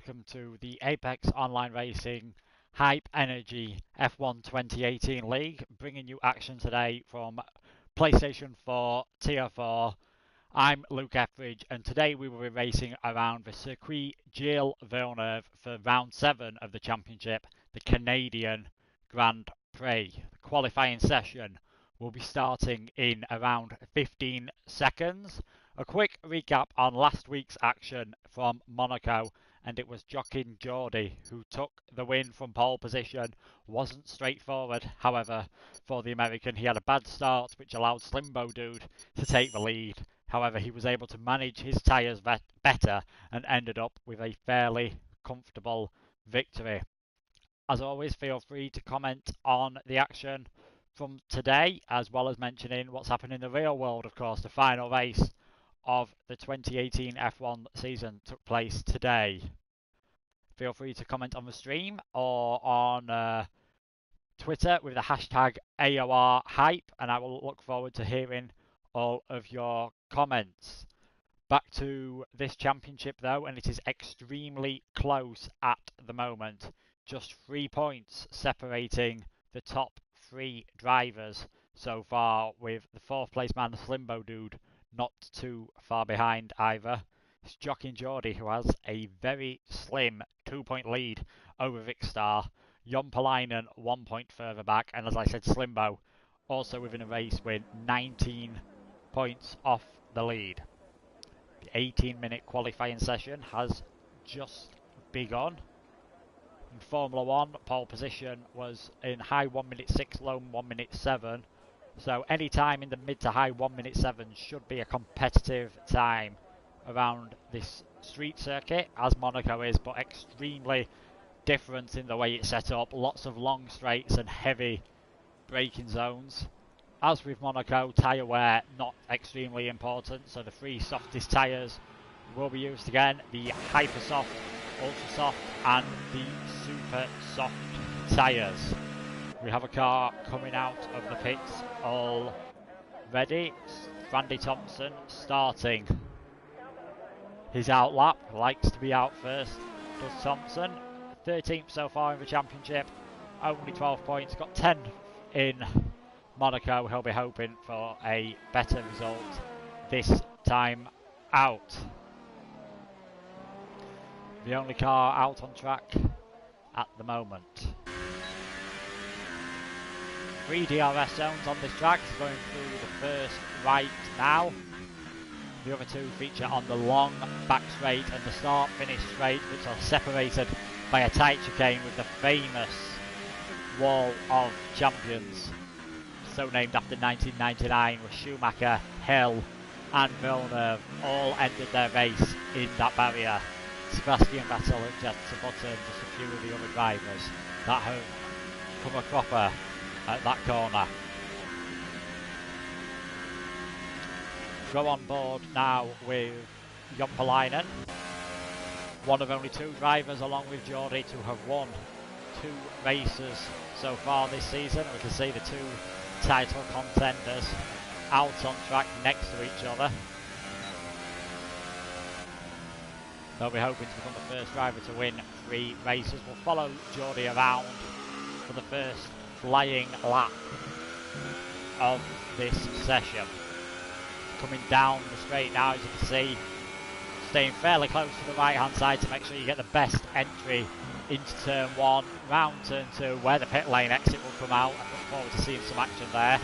welcome to the Apex Online Racing Hype Energy F1 2018 League, bringing you action today from PlayStation 4 Tier 4. I'm Luke Etheridge, and today we will be racing around the Circuit Gilles Villeneuve for round 7 of the championship, the Canadian Grand Prix. The qualifying session will be starting in around 15 seconds. A quick recap on last week's action from Monaco, and it was Joaquin Geordie who took the win from pole position. Wasn't straightforward, however, for the American. He had a bad start, which allowed Slimbo Dude to take the lead. However, he was able to manage his tyres better and ended up with a fairly comfortable victory. As always, feel free to comment on the action from today, as well as mentioning what's happened in the real world. Of course, the final race of the 2018 F1 season took place today. Feel free to comment on the stream or on Twitter with the hashtag AOR Hype, and I will look forward to hearing all of your comments. Back to this championship though, and it is extremely close at the moment. Just 3 points separating the top 3 drivers so far, with the 4th place man, Slimbo Dude, not too far behind either. It's Joaquin Geordie who has a very slim 2-point lead over Vic Star. Jon Palainen 1 point further back, and as I said, Slimbo also within a race win, 19 points off the lead. The 18-minute qualifying session has just begun. In Formula 1, pole position was in high 1 minute 6, low 1 minute 7. So any time in the mid to high 1 minute 7 should be a competitive time around this street circuit, as Monaco is, but extremely different in the way it's set up. Lots of long straights and heavy braking zones. As with Monaco, tyre wear not extremely important, so the 3 softest tyres will be used again. The Hyper Soft, Ultra Soft and the Super Soft tyres. We have a car coming out of the pits already. Randy Thompson starting his out lap. Likes to be out first, does Thompson. 13th so far in the championship. Only 12 points. Got 10 in Monaco. He'll be hoping for a better result this time out. The only car out on track at the moment. 3 DRS zones on this track. It's going through the first right now. The other 2 feature on the long back straight and the start-finish straight, which are separated by a tight chicane with the famous Wall of Champions, so named after 1999, with Schumacher, Hill and Villeneuve all ended their race in that barrier. Sebastian Vettel and Jenson Button, just a few of the other drivers that have come a cropper at that corner. Go on board now with Jon Palainen, one of only 2 drivers along with Geordie to have won 2 races so far this season. We can see the 2 title contenders out on track next to each other. They'll be hoping to become the first driver to win 3 races. We'll follow Geordie around for the first flying lap of this session. Coming down the straight now, as you can see, staying fairly close to the right hand side to make sure you get the best entry into turn 1, round turn 2 where the pit lane exit will come out. I look forward to seeing some action there.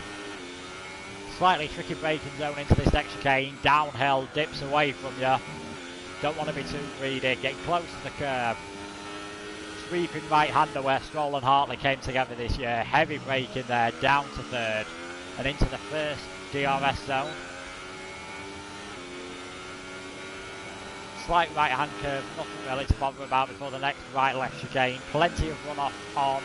Slightly tricky braking zone into this next chicane, downhill, dips away from you. Don't want to be too greedy, get close to the curb. Sweeping right-hander where Stroll and Hartley came together this year. Heavy braking there, down to 3rd and into the first DRS zone. Slight right-hand curve, nothing really to bother about before the next right-left chicane. Plenty of runoff on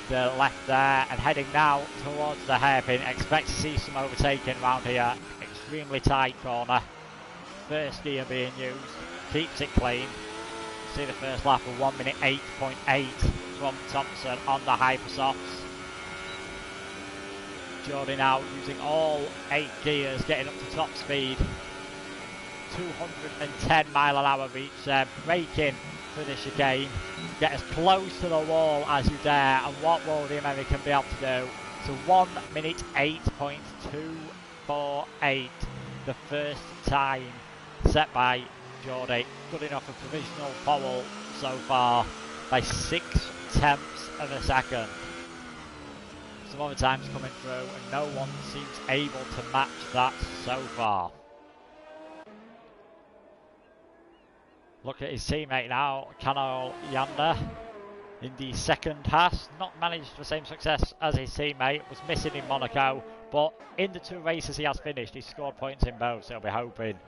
the left there, and heading now towards the hairpin. Expect to see some overtaking around here. Extremely tight corner. First gear being used, keeps it clean. See the first lap of 1 minute 8.8 from Thompson on the Hypersofts. Geordie now using all 8 gears, getting up to top speed. 210 mile an hour reach there, braking finish again. Get as close to the wall as you dare, and what will the American be able to do? So 1 minute 8.248, the first time set by Geordie. Good enough for provisional pole so far by 0.6 of a second. Some other times coming through, and no one seems able to match that so far. Look at his teammate now, Kanal Yander, in the second Haas. Not managed the same success as his teammate, was missing in Monaco, but in the 2 races he has finished, he's scored points in both, so he'll be hoping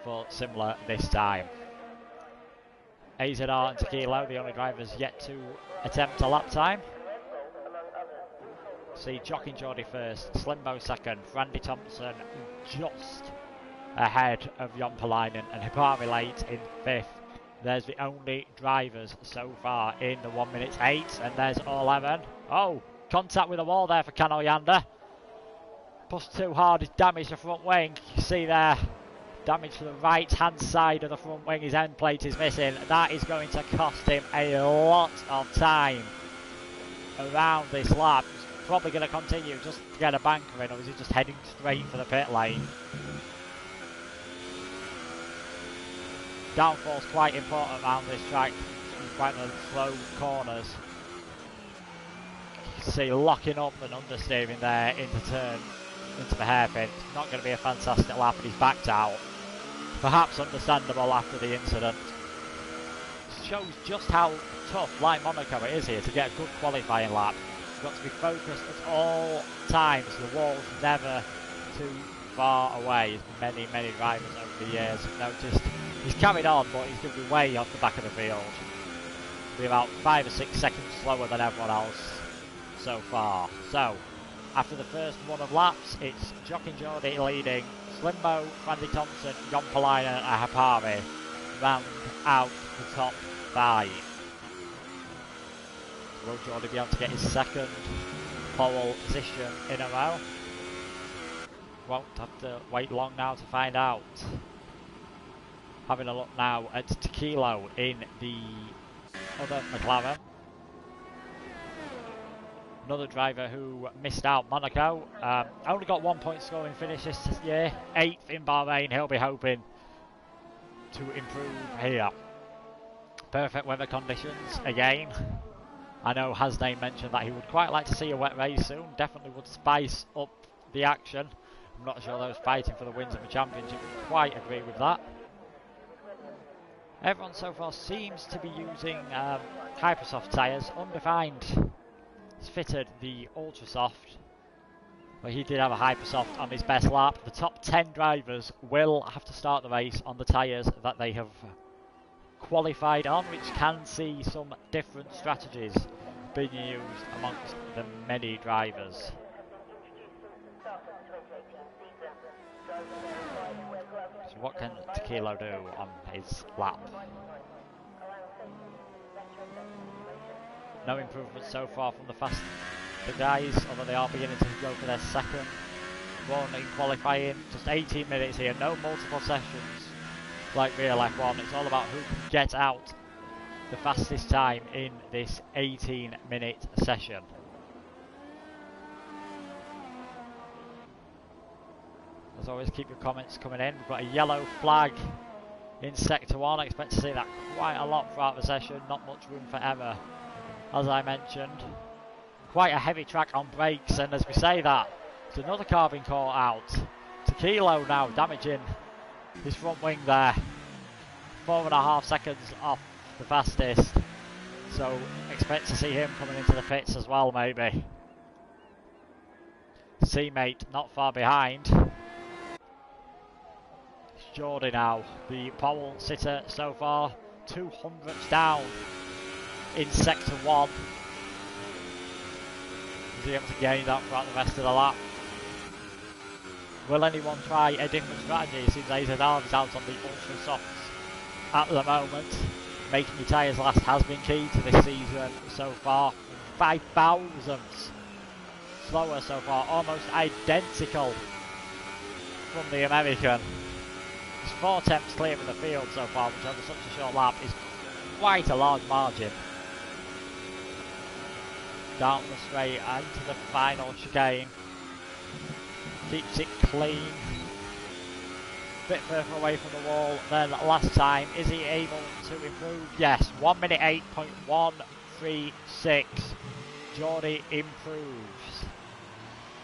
for similar this time. AZR and Tequila, the only drivers yet to attempt a lap time. See Jock and Geordie first, Slimbo second, Randy Thompson just ahead of Jon Palainen, and Hipari late in 5th. There's the only drivers so far in the 1 minute 8, and there's 11. Oh, contact with the wall there for Kanal Yander. Pushed too hard, he's damaged the front wing. You see there, damage to the right hand side of the front wing, his end plate is missing. That is going to cost him a lot of time around this lap. He's probably going to continue just to get a banker in, or is he just heading straight for the pit lane? Downfall's quite important around this track, quite the slow corners. You can see locking up and understeering there into turn, into the hairpin. It's not going to be a fantastic lap, and he's backed out. Perhaps understandable after the incident. It shows just how tough, like Monaco, it is here to get a good qualifying lap. You've got to be focused at all times. The wall's never too far away. Many drivers over the years have noticed. He's carried on, but he's going to be way off the back of the field. Be about 5 or 6 seconds slower than everyone else so far. So, after the first run of laps, it's Jock and Geordie leading. Slimbo, Randy Thompson, Jon Palainen and Hipari round out the top 5. Will Geordie be able to get his second pole position in a row? Won't have to wait long now to find out. Having a look now at Tequila in the other McLaren. Another driver who missed out Monaco. Only got 1 point scoring finish this year. 8th in Bahrain. He'll be hoping to improve here. Perfect weather conditions again. I know Hasnane mentioned that he would quite like to see a wet race soon. Definitely would spice up the action. I'm not sure those fighting for the wins of the championship would quite agree with that. Everyone so far seems to be using Hypersoft tyres, undefined. He's fitted the Ultrasoft, but he did have a Hypersoft on his best lap. The top 10 drivers will have to start the race on the tyres that they have qualified on, which can see some different strategies being used amongst the many drivers. So what can Tequila do on his lap? No improvement so far from the guys, although they are beginning to go for their second run in qualifying. Just 18 minutes here, no multiple sessions like real F1. It's all about who can get out the fastest time in this 18-minute session. As always, keep your comments coming in. We've got a yellow flag in Sector 1. I expect to see that quite a lot throughout the session. Not much room for error, as I mentioned. Quite a heavy track on brakes, and as we say that, it's another car being caught out. Tequila now damaging his front wing there. 4.5 seconds off the fastest. So expect to see him coming into the pits as well, maybe. Teammate not far behind. Geordie now, the pole sitter so far, 200ths down in Sector 1. Is he able to gain that throughout the rest of the lap? Will anyone try a different strategy? It seems AZR is out on the ultra softs at the moment. Making your tyres last has been key to this season so far. 5 thousandths slower so far, almost identical from the American. He's 4 attempts clear in the field so far, which over such a short lap is quite a large margin. Down the straight and to the final chicane. Keeps it clean. Bit further away from the wall than last time. Is he able to improve? Yes, 1 minute 8.136. Geordie improves.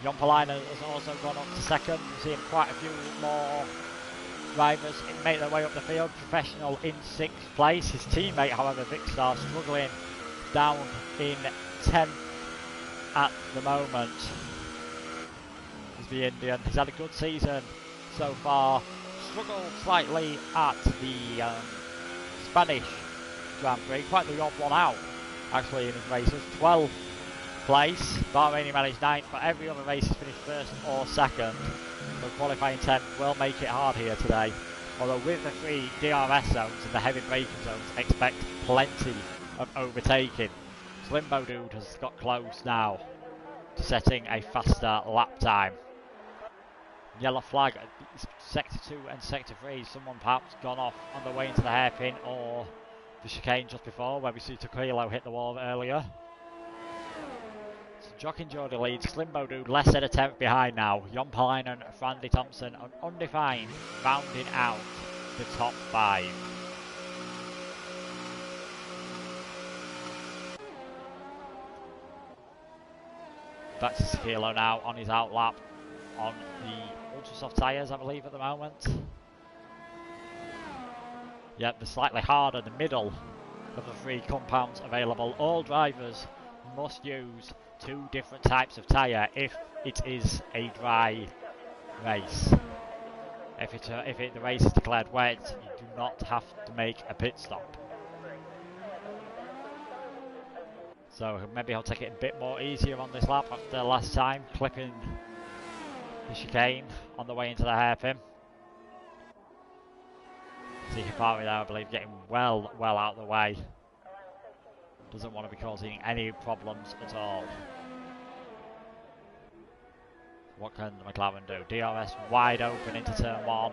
Jompalainen has also gone up to second. We're seeing quite a few more drivers make their way up the field. Professional in 6th place. His teammate, however, Victor, struggling down in 10th at the moment. He's the Indian. He's had a good season so far. Struggled slightly at the Spanish Grand Prix. Quite the odd one out, actually, in his races. 12th place. Bahrain managed 9th, but every other race has finished 1st or 2nd. So qualifying 10 will make it hard here today. Although with the 3 DRS zones and the heavy braking zones, expect plenty of overtaking. Slimbo Dude has got close now to setting a faster lap time. Yellow flag at Sector 2 and Sector 3. Someone perhaps gone off on the way into the hairpin or the chicane just before, where we see Tequilo hit the wall earlier. So Jock Geordie leads. Slimbo Dude less than a 10th behind now. Jompalainen, Frandy Thompson, and Undefined rounding out the top 5. Back to Tequilo now on his outlap on the ultra soft tyres, I believe, at the moment. Yep, they're slightly harder, the middle of the 3 compounds available. All drivers must use 2 different types of tyre if it is a dry race. If the race is declared wet, you do not have to make a pit stop. So maybe he'll take it a bit more easier on this lap after last time, clipping the chicane on the way into the hairpin. See Hipari there, I believe, getting well out of the way. Doesn't want to be causing any problems at all. What can McLaren do? DRS wide open into turn 1.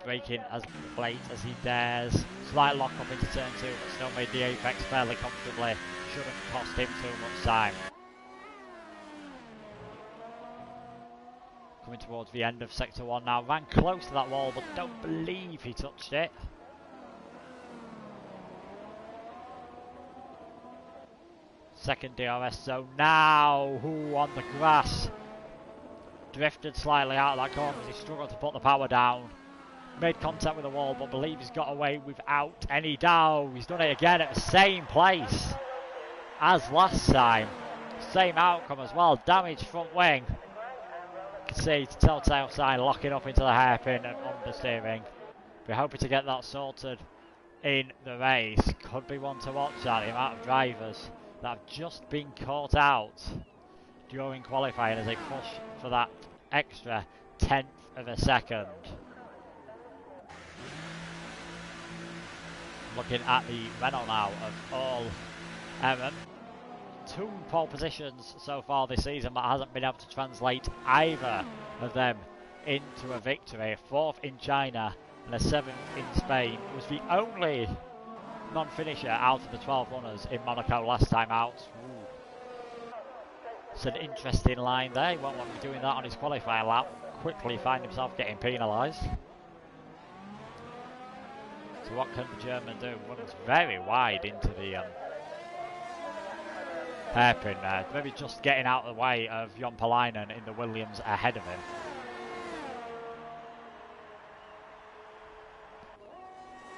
Braking as late as he dares. Slight lock up into turn 2, but still made the apex fairly comfortably. Shouldn't cost him too much time. Coming towards the end of Sector 1 now. Ran close to that wall, but don't believe he touched it. Second DRS zone now. Who on the grass? Drifted slightly out of that corner as he struggled to put the power down. Made contact with the wall, but believes he's got away without any doubt. He's done it again at the same place as last time. Same outcome as well. Damaged front wing. You can see the telltale sign locking up into the hairpin and understeering. We're hoping to get that sorted in the race. Could be one to watch, that the amount of drivers that have just been caught out during qualifying as they push for that extra 10th of a second. Looking at the Renault now of all 2 pole positions so far this season, but hasn't been able to translate either of them into a victory. 4th in China and a 7th in Spain. It was the only non-finisher out of the 12 runners in Monaco last time out. Ooh. It's an interesting line there. He won't want to be doing that on his qualifying lap. Quickly find himself getting penalised. So what can the German do? Runs very wide into the hairpin there. Maybe just getting out of the way of Jompalainen in the Williams ahead of him.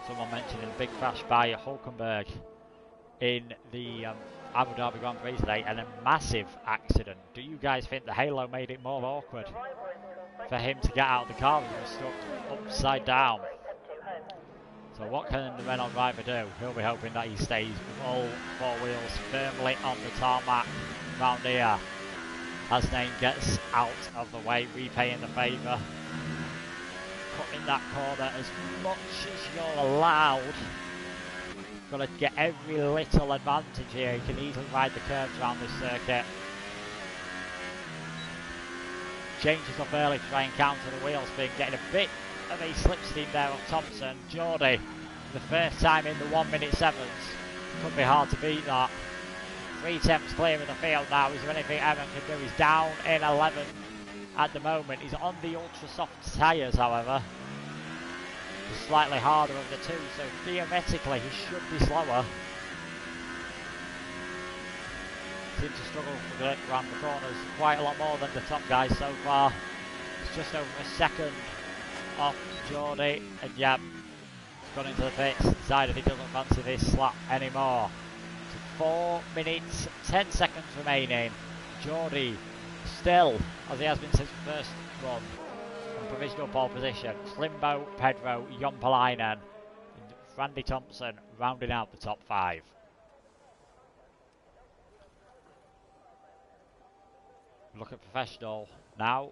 Someone mentioning a big crash by Hulkenberg in the Abu Dhabi Grand Prix today, and a massive accident. Do you guys think the halo made it more awkward for him to get out of the car? He was stuck upside down. So what can the Renault driver do? He'll be hoping that he stays with all 4 wheels firmly on the tarmac round here. As Name gets out of the way, repaying the favour. Cutting that corner as much as you're allowed. Got to get every little advantage here. You can easily ride the curves around this circuit. Changes up early to try and counter the wheel spin, getting a bit of a slipstream there of Thompson. Geordie the first time in the 1 minute 7s. Could be hard to beat that. 3 temps clear of the field now. Is there anything Evan can do? He's down in 11 at the moment. He's on the ultra soft tyres, however. He's slightly harder of the two, so theoretically he should be slower. Seems to struggle to get around the corners quite a lot more than the top guys so far. It's just over a second off Geordie, and yeah, he's gone into the pits, decided he doesn't fancy this lap anymore. So 4 minutes 10 seconds remaining. Geordie still, as he has been since the first run, on provisional pole position. Slimbo, Pedro, Jompalainen, and Randy Thompson rounding out the top 5. Look at professional now.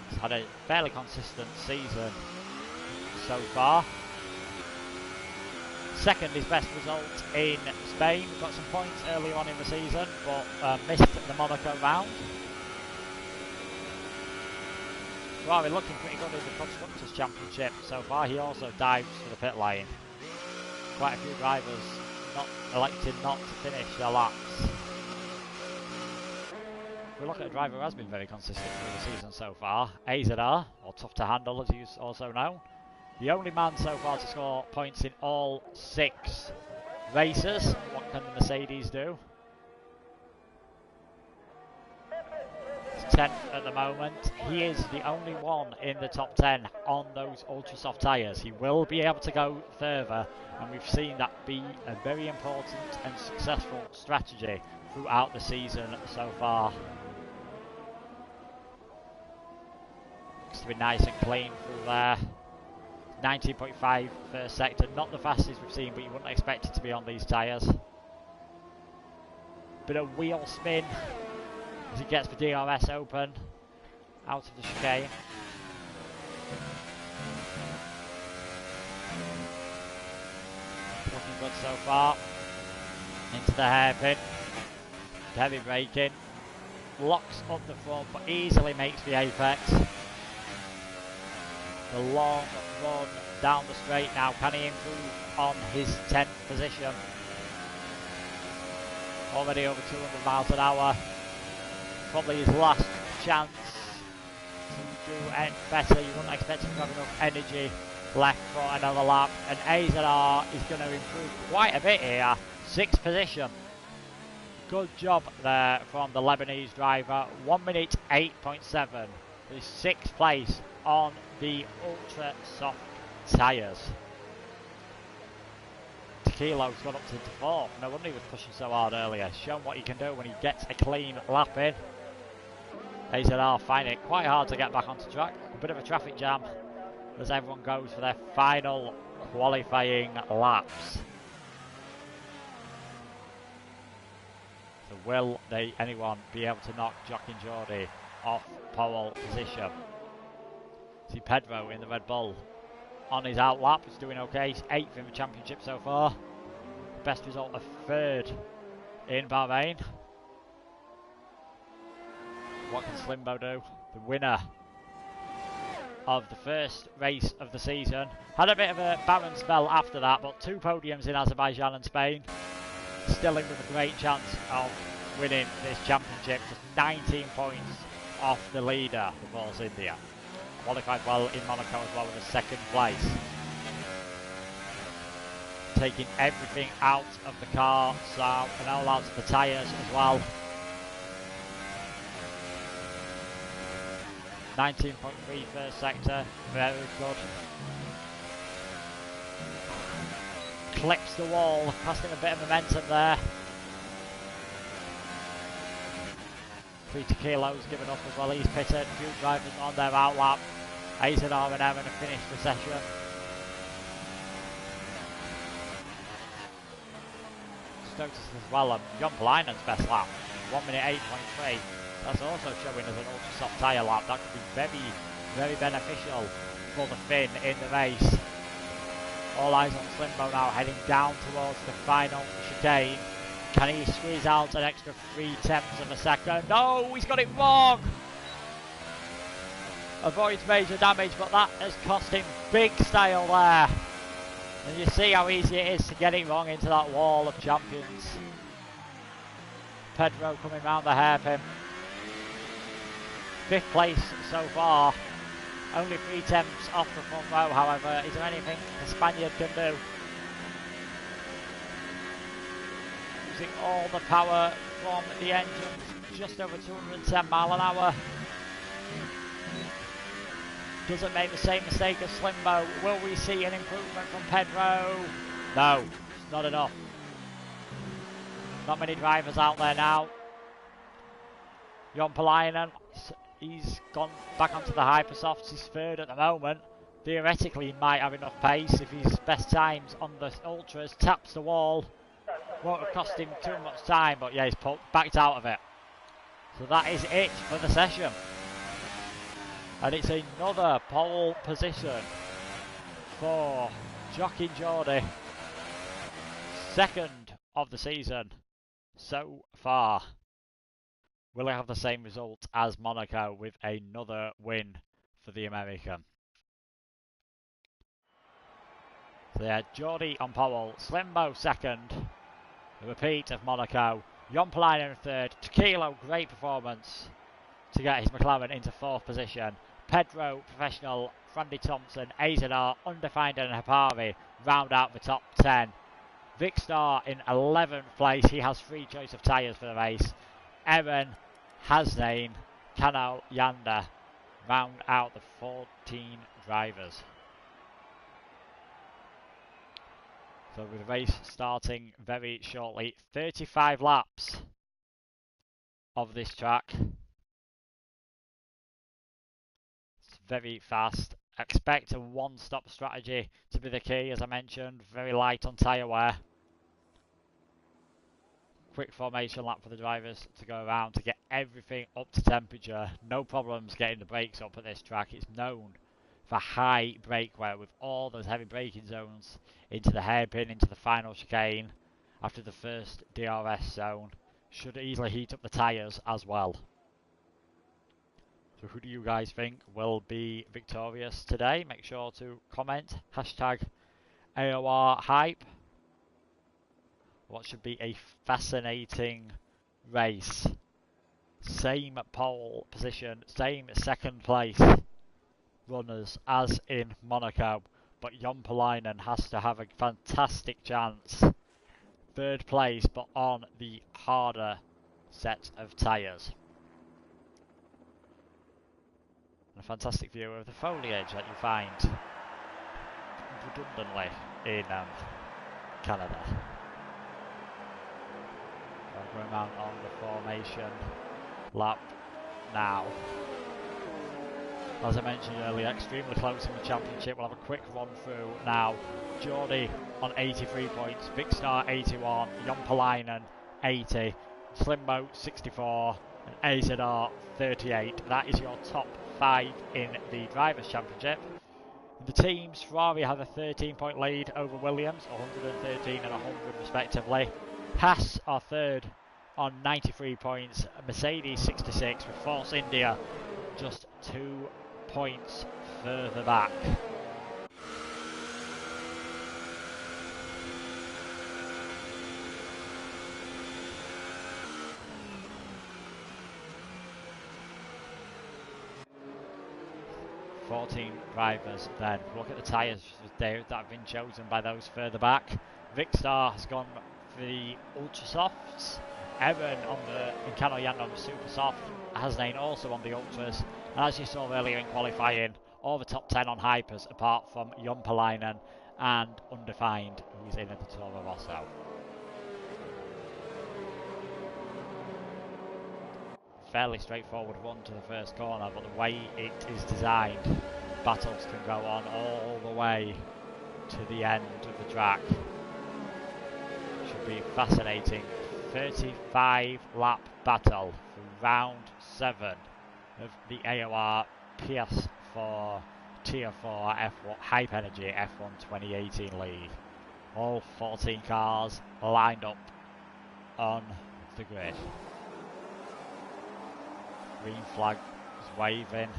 He's had a fairly consistent season so far. Second, his best result in Spain. Got some points earlier on in the season, but missed the Monaco round. Ferrari looking pretty good in the Constructors' Championship so far. He also dives for the pit lane. Quite a few drivers elected not to finish their laps. If we look at a driver who has been very consistent through the season so far, AZR, or Tough to Handle as he's also known. The only man so far to score points in all 6 races. What can the Mercedes do? He's 10th at the moment. He is the only one in the top 10 on those ultra soft tyres. He will be able to go further, and we've seen that be a very important and successful strategy throughout the season so far. Looks to be nice and clean through there. 19.5 first sector, not the fastest we've seen, but you wouldn't expect it to be on these tyres. Bit of wheel spin as he gets the DRS open out of the chicane. Looking good so far. Into the hairpin. Heavy braking. Locks up the front, but easily makes the apex. The long run down the straight now. Can he improve on his 10th position? Already over 200 miles an hour. Probably his last chance to do any better. You wouldn't expect him to have enough energy left for another lap. And AZR is going to improve quite a bit here. 6th position. Good job there from the Lebanese driver. 1 minute 8.7. His 6th place on the ultra soft tyres. Tequilo's got up to the 4th. No wonder he was pushing so hard earlier. Shown what he can do when he gets a clean lap in. AZR finding it quite hard to get back onto track. A bit of a traffic jam as everyone goes for their final qualifying laps. So will anyone be able to knock Jock and Geordie off pole position? See Pedro in the Red Bull on his out lap. He's doing okay. He's 8th in the championship so far. Best result of 3rd in Bahrain. What can Slimbo do? The winner of the first race of the season. Had a bit of a barren spell after that, but 2 podiums in Azerbaijan and Spain. Still in with a great chance of winning this championship. Just 19 points off the leader, the Force India. Qualified well in Monaco as well with a 2nd place. Taking everything out of the car, so and all out of the tyres as well. 19.3 first sector, very good. Clips the wall, casting a bit of momentum there. 3 Tequilo's given up as well, he's pitted. A few drivers on their out lap. AZR and Evan have finished the session. Just noticed as well, Jompalainen's best lap, 1 minute 8.3. That's also showing as an ultra soft tyre lap. That could be very, very beneficial for the Finn in the race. All eyes on Slimbo now, heading down towards the final chicane. Can he squeeze out an extra 0.3 of a second? No, he's got it wrong! Avoids major damage, but that has cost him big style there. And you see how easy it is to get it wrong into that wall of champions. Pedro coming round the hairpin. 5th place so far. Only 3 tenths off the front row, however. Is there anything the Spaniard can do? Using all the power from the engines, just over 210 mile an hour. Doesn't make the same mistake as Slimbo. Will we see an improvement from Pedro? No, it's not enough. Not many drivers out there now. Jon Palainen, he's gone back onto the Hypersofts. He's 3rd at the moment. Theoretically, he might have enough pace if his best times on the Ultras taps the wall. Won't have cost him too much time, but yeah, he's backed out of it. So that is it for the session. And it's another pole position for Joaquin Jordi. 2nd of the season so far. Will he have the same result as Monaco with another win for the American? So yeah, Jordi on pole, Slimbo 2nd. A repeat of Monaco. Jon Palainen 3rd. Tequilo, great performance to get his McLaren into 4th position. Pedro, professional, Frandy Thompson, Azadar, Undefined and Hapari round out the top 10. Vicstar in 11th place. He has 3 choice of tyres for the race. Aaron, Hasnain, Kanal, Yanda round out the 14 drivers. So with the race starting very shortly, 35 laps of this track. It's very fast. Expect a one-stop strategy to be the key, as I mentioned. Very light on tyre wear. Quick formation lap for the drivers to go around to get everything up to temperature. No problems getting the brakes up at this track. It's known for high brake wear with all those heavy braking zones into the hairpin, into the final chicane after the first DRS zone. Should easily heat up the tyres as well. So who do you guys think will be victorious today? Make sure to comment. Hashtag AOR hype. What should be a fascinating race. Same pole position, same 2nd place runners as in Monaco, but Jon Palainen has to have a fantastic chance. 3rd place, but on the harder set of tyres. And a fantastic view of the foliage that you find redundantly in Canada. So going around on the formation lap now. As I mentioned earlier, extremely close in the championship. We'll have a quick run through now. Jordi on 83 points, Vicstar 81, Jon Palainen 80, Slimbo 64, and AZR 38. That is your top 5 in the Drivers' Championship. In the teams, Ferrari have a 13-point lead over Williams, 113 and 100 respectively. Haas are 3rd on 93 points, Mercedes 66, with Force India just 2 points further back. $14 drivers then. Look at the tyres that have been chosen by those further back. Vicstar has gone for the Ultra Softs. Evan on the Incano Yan on the Super Soft. Hasnain also on the Ultras. And as you saw earlier in qualifying, all the top 10 on Hypers apart from Jon Palainen and Undefined, who's in at the Toro Rosso. Fairly straightforward run to the first corner, but the way it is designed, battles can go on all the way to the end of the track. Should be fascinating. 35 lap battle for round 7 of the AOR PS4 Tier 4 F1 Hype Energy F1 2018 League. All 14 cars lined up on the grid. Green flag is waving.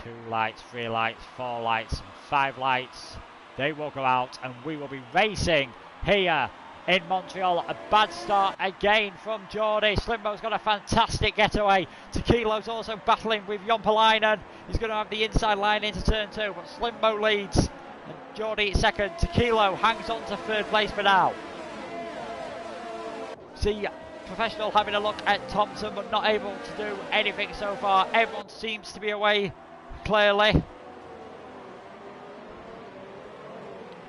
2 lights, 3 lights, 4 lights, and 5 lights they will go out and we will be racing here in Montreal. A bad start again from Geordie. Slimbo's got a fantastic getaway. Tequilo's also battling with Jompalainen. He's going to have the inside line into turn 2, but Slimbo leads and Geordie second. Tequilo hangs on to third place for now. See Professional having a look at Thompson, but not able to do anything so far. Everyone seems to be away clearly.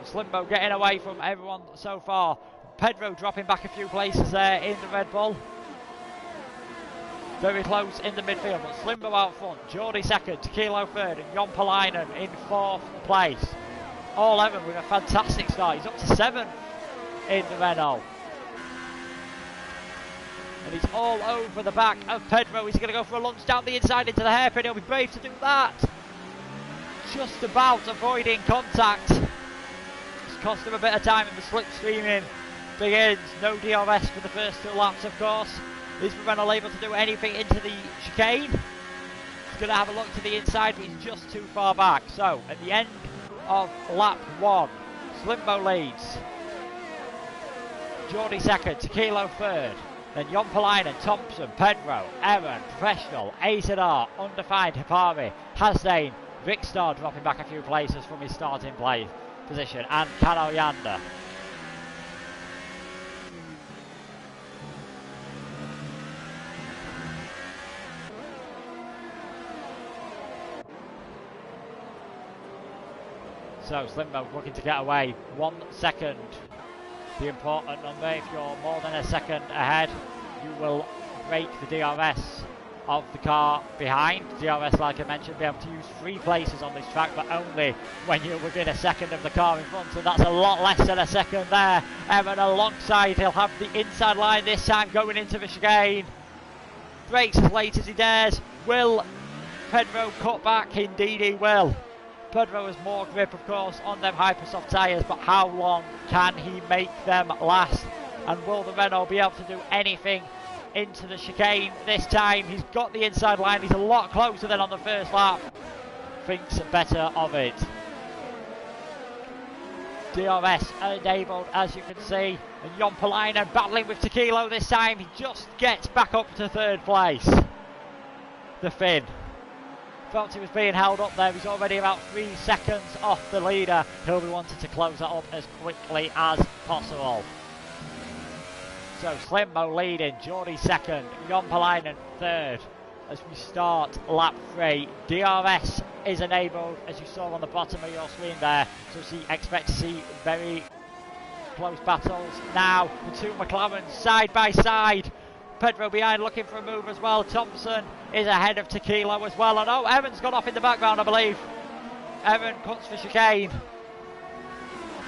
Slimbo getting away from everyone so far. Pedro dropping back a few places there in the Red Bull. Very close in the midfield, but Slimbo out front. Geordie second, Tequilo third, and Jompalainen in fourth place. All Evan with a fantastic start. He's up to 7th in the Renault. And he's all over the back of Pedro. He's going to go for a lunge down the inside into the hairpin. He'll be brave to do that. Just about avoiding contact. It's cost him a bit of time in the slipstreaming begins. No DRS for the first 2 laps, of course. Is Renault able to do anything into the chicane? He's going to have a look to the inside, but he's just too far back. So, at the end of lap 1, Slimbo leads. Geordie second, Tequilo third. Then Jompalainen, Thompson, Pedro, Evan, Professional, AZR, Undefined, Hipari, Hasdane, Vicstar dropping back a few places from his starting position, and Kano Yanda. So Slimbo looking to get away. 1 second. The important number. If you're more than a second ahead, you will break the DRS of the car behind. DRS, like I mentioned, be able to use 3 places on this track, but only when you're within a second of the car in front, so that's a lot less than a second there. Evan alongside, he'll have the inside line this time going into the chicane. Brakes as late as he dares. Will Pedro cut back? Indeed he will. Pedro has more grip, of course, on them Hypersoft tyres, but how long can he make them last? And will the Renault be able to do anything into the chicane this time? He's got the inside line. He's a lot closer than on the first lap. Thinks better of it. DRS enabled, as you can see. And Jompalainen battling with Tequilo this time. He just gets back up to 3rd place. The Finn. Felt he was being held up there. He's already about 3 seconds off the leader. He'll be wanting to close that up as quickly as possible. So Slimbo leading, Geordie second, Jompalainen third as we start lap 3. DRS is enabled, as you saw on the bottom of your screen there. So expect to see very close battles now. The 2 McLarens side by side. Pedro behind looking for a move as well. Thompson is ahead of Tequilo as well. And oh, Evan's gone off in the background, I believe. Evan cuts for chicane.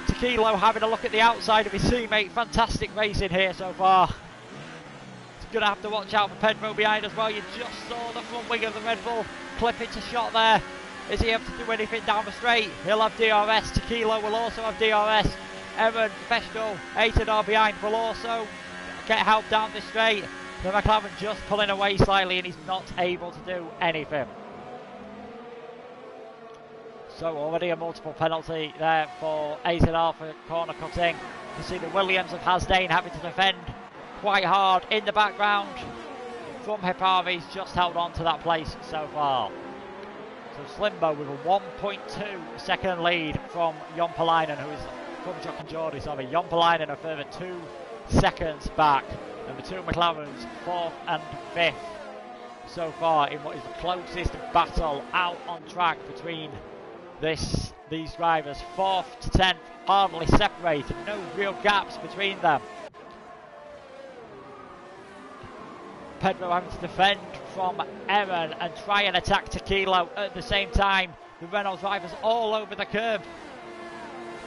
Tequilo having a look at the outside of his teammate. Fantastic racing here so far. He's going to have to watch out for Pedro behind as well. You just saw the front wing of the Red Bull clip into shot there. Is he able to do anything down the straight? He'll have DRS. Tequilo will also have DRS. Evan, Professional, AZR behind will also get help down the straight. The McLaren just pulling away slightly and he's not able to do anything. So already a multiple penalty there for AZR for corner cutting. You see the Williams of Hasdane having to defend quite hard in the background. From Hipari's just held on to that place so far. So Slimbo with a 1.2 second lead from Jompalainen, who is from Jock and Geordie, sorry. Jompalainen a further 2 seconds back. And the 2 McLarens 4th and 5th so far in what is the closest battle out on track between these drivers. 4th to 10th hardly separated, no real gaps between them. Pedro having to defend from Evan and try and attack Tequilo at the same time. The Renault drivers all over the curb.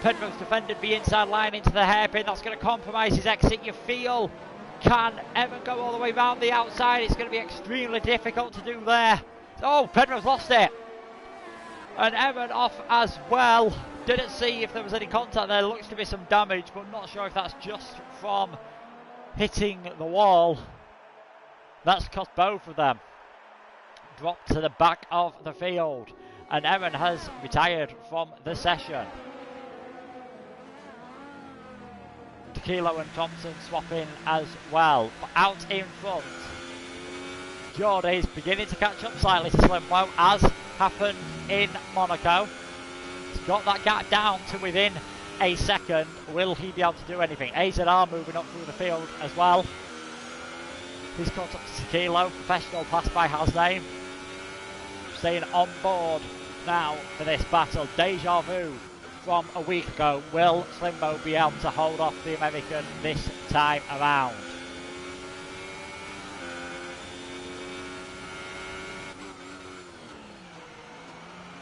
Pedro's defended the inside line into the hairpin. That's going to compromise his exit, you feel. Can Evan go all the way round the outside? It's going to be extremely difficult to do there. Oh, Pedro's lost it. And Evan off as well. Didn't see if there was any contact there. Looks to be some damage, but not sure if that's just from hitting the wall. That's cost both of them. Dropped to the back of the field. And Evan has retired from the session. Kilo and Thompson swapping as well. But out in front, Geordie's beginning to catch up slightly to Slimbo, as happened in Monaco. He's got that gap down to within a second. Will he be able to do anything? AZR moving up through the field as well. He's caught up to Kilo. Professional pass by Hasname. Staying on board now for this battle. Deja vu from a week ago. Will Slimbo be able to hold off the American this time around?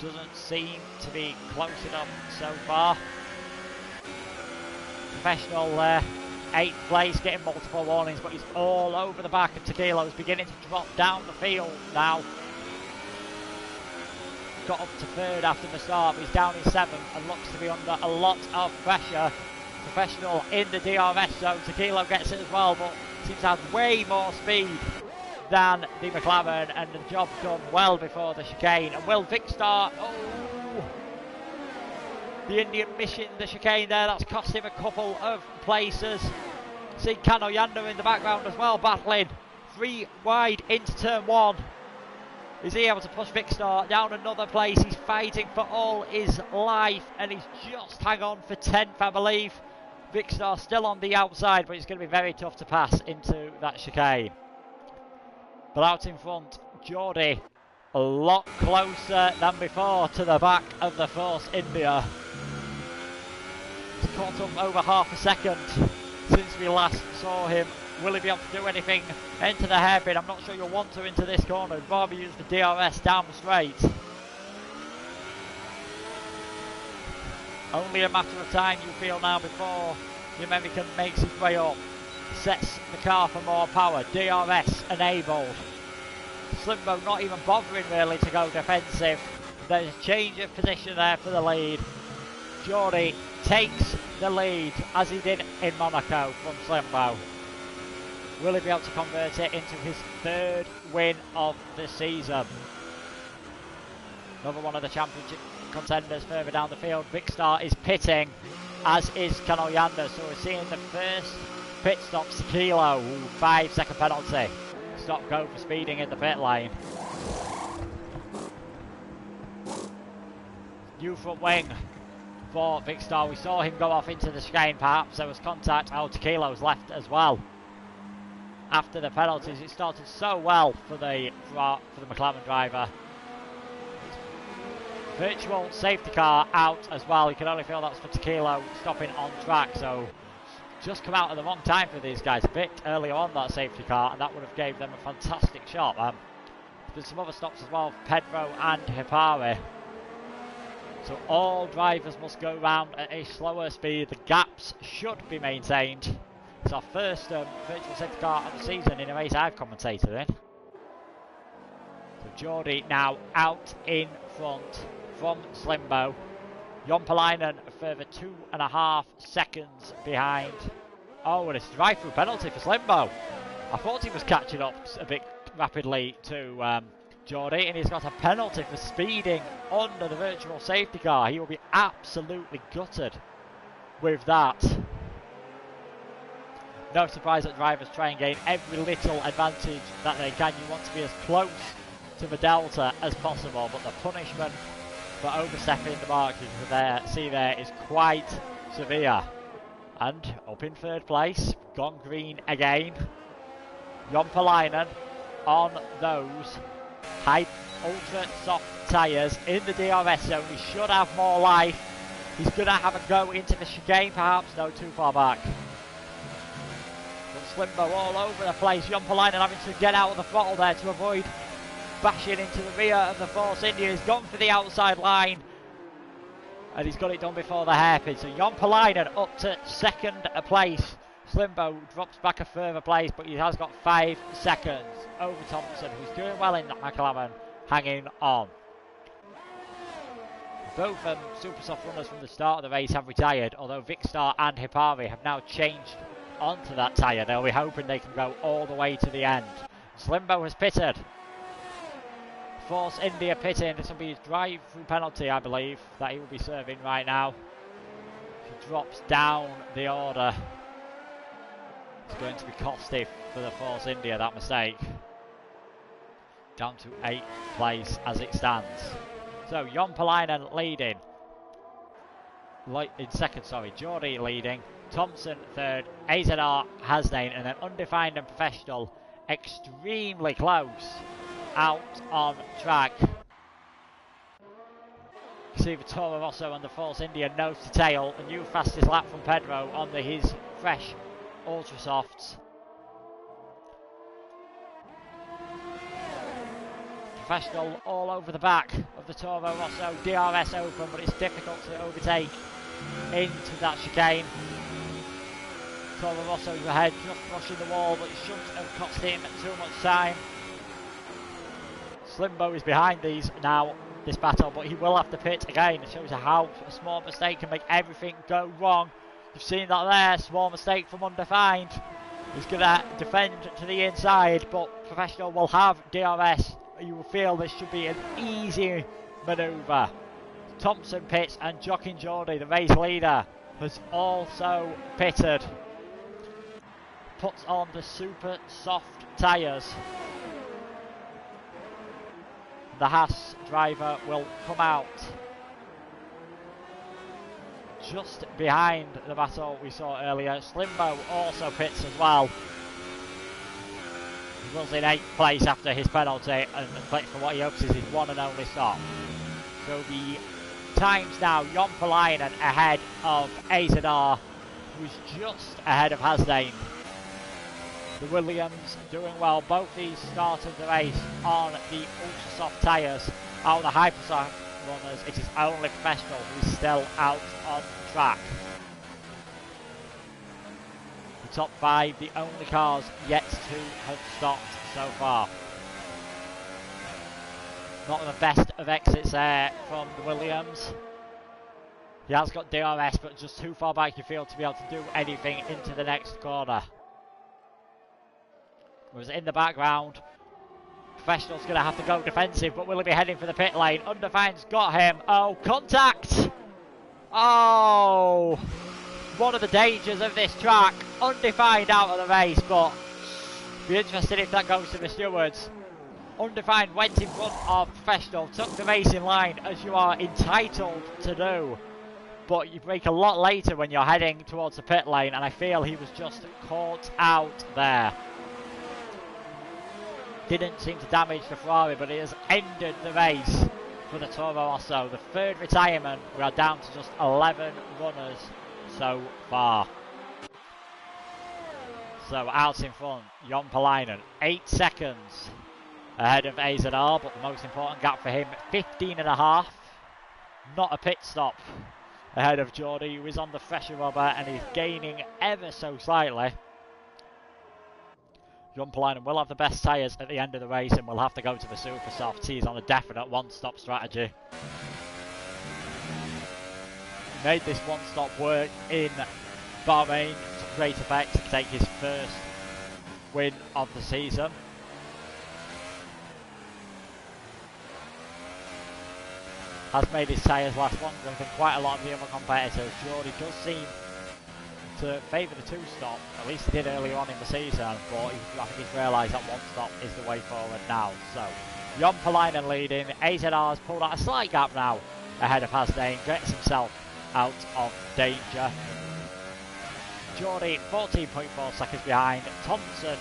Doesn't seem to be close enough so far. Professional 8th place, getting multiple warnings, but he's all over the back of Tequila. He's beginning to drop down the field now. Got up to 3rd after the start, but he's down in 7th and looks to be under a lot of pressure. Professional in the DRS zone. Tequila gets it as well, but seems to have way more speed than the McLaren, and the job done well before the chicane. And will Vicstar, the Indian mission, the chicane there, that's cost him a couple of places. See Kano Yanda in the background as well, battling 3 wide into turn 1. Is he able to push Vicstar down another place? He's fighting for all his life, and he's just hang on for 10th, I believe. Vicstar still on the outside, but it's going to be very tough to pass into that chicane. But out in front, Geordie a lot closer than before to the back of the Force India. He's caught up over half a second since we last saw him. Will he be able to do anything into the hairpin? I'm not sure you'll want to into this corner. He'd rather use the DRS down the straight. Only a matter of time, you feel now, before the American makes his way up. Sets the car for more power. DRS enabled. Slimbo not even bothering really to go defensive. There's a change of position there for the lead. Geordie takes the lead as he did in Monaco from Slimbo. Will he be able to convert it into his 3rd win of the season? Another one of the championship contenders further down the field. Vicstar is pitting, as is Kano Yanda. So we're seeing the first pit stops. Kilo, 5-second penalty. Stop go for speeding in the pit lane. New front wing for Vicstar. We saw him go off into the chicane. Perhaps there was contact. Oh, Tequila's left as well. After the penalties, it started so well for the McLaren driver. Virtual safety car out as well. You can only feel that's for Tequila stopping on track. So just come out at the wrong time for these guys. A bit earlier on, that safety car, and that would have gave them a fantastic shot. There's some other stops as well, Pedro and Hipari. So all drivers must go round at a slower speed. The gaps should be maintained. It's our first virtual safety car of the season in a race I've commentated in. So Geordie now out in front from Slimbo. Jompalainen a further 2.5 seconds behind. Oh, and it's a drive-through penalty for Slimbo. I thought he was catching up a bit rapidly to Geordie, and he's got a penalty for speeding under the virtual safety car. He will be absolutely gutted with that. No surprise that drivers try and gain every little advantage that they can. You want to be as close to the delta as possible, but the punishment for overstepping the mark there is quite severe. And up in 3rd place, gone green again. Jompalainen on those high ultra soft tyres in the DRS zone. He should have more life. He's going to have a go into the chicane, perhaps. No, too far back. Slimbo all over the place. Jompalainen having to get out of the throttle there to avoid bashing into the rear of the Force India. He's gone for the outside line, and he's got it done before the hairpin. So Jompalainen up to 2nd place. Slimbo drops back a further place, but he has got 5 seconds over Thompson, who's doing well in that McLaren, hanging on. Both super soft runners from the start of the race have retired, although Vicstar and Hipari have now changed onto that tyre. They'll be hoping they can go all the way to the end. Slimbo has pitted. Force India pitting. This will be his drive-through penalty, I believe, that he will be serving right now. He drops down the order. It's going to be costly for the Force India, that mistake. Down to 8th place as it stands. So Jompalainen leading. In second, sorry. Geordie leading. Thompson third. AZR, Hasnain, and then Undefined and Professional extremely close out on track. You see the Toro Rosso and the Force India nose to tail. A new fastest lap from Pedro on his fresh Ultra Softs. Professional all over the back of the Toro Rosso. DRS open, but it's difficult to overtake into that chicane. Toro Rosso's ahead, just brushing the wall, but it shouldn't have cost him too much time. Slimbo is behind these now, this battle, but he will have to pit again. It shows how a small mistake can make everything go wrong. You've seen that there, small mistake from Undefined. He's going to defend to the inside, but Professional will have DRS. You will feel this should be an easy manoeuvre. Thompson pits and Joaquin Geordie, the race leader, has also pitted. Puts on the super soft tyres. The Haas driver will come out just behind the battle we saw earlier. Slimbo also pits as well. He was in 8th place after his penalty and for what he hopes is his one and only stop. So the times now, Jompalainen ahead of AZR, who's just ahead of Hasnain. The Williams doing well, both these started the race on the ultra soft tyres. Out of the hypersoft runners, it is only Professional who is still out on track. The top 5, the only cars yet to have stopped so far. Not the best of exits there from the Williams. He has got DRS, but just too far back you feel to be able to do anything into the next corner. Whereas in the background, Professional's going to have to go defensive, but will he be heading for the pit lane? Undefined's got him. Oh, contact! Oh! One of the dangers of this track. Undefined out of the race, but be interested if that goes to the stewards. Undefined went in front of Professional, took the race in line, as you are entitled to do. But you break a lot later when you're heading towards the pit lane, and I feel he was just caught out there. Didn't seem to damage the Ferrari, but it has ended the race for the Toro Rosso. The third retirement. We are down to just 11 runners so far. So out in front, Jompalainen, 8 seconds ahead of AZR, but the most important gap for him, 15.5. Not a pit stop ahead of Geordie, who is on the fresher rubber and is gaining ever so slightly. Jompalainen will have the best tyres at the end of the race and will have to go to the super softs. He's on a definite one-stop strategy. He made this one-stop work in Bahrain to great effect to take his first win of the season. Has made his tyres last longer than quite a lot of the other competitors. Geordie does seem to favour the two-stop, at least he did earlier on in the season, but I think he's realised that one-stop is the way forward now. So, Jompalainen leading, AZR has pulled out a slight gap now ahead of Hasnain, gets himself out of danger. Geordie 14.4 seconds behind, Thompson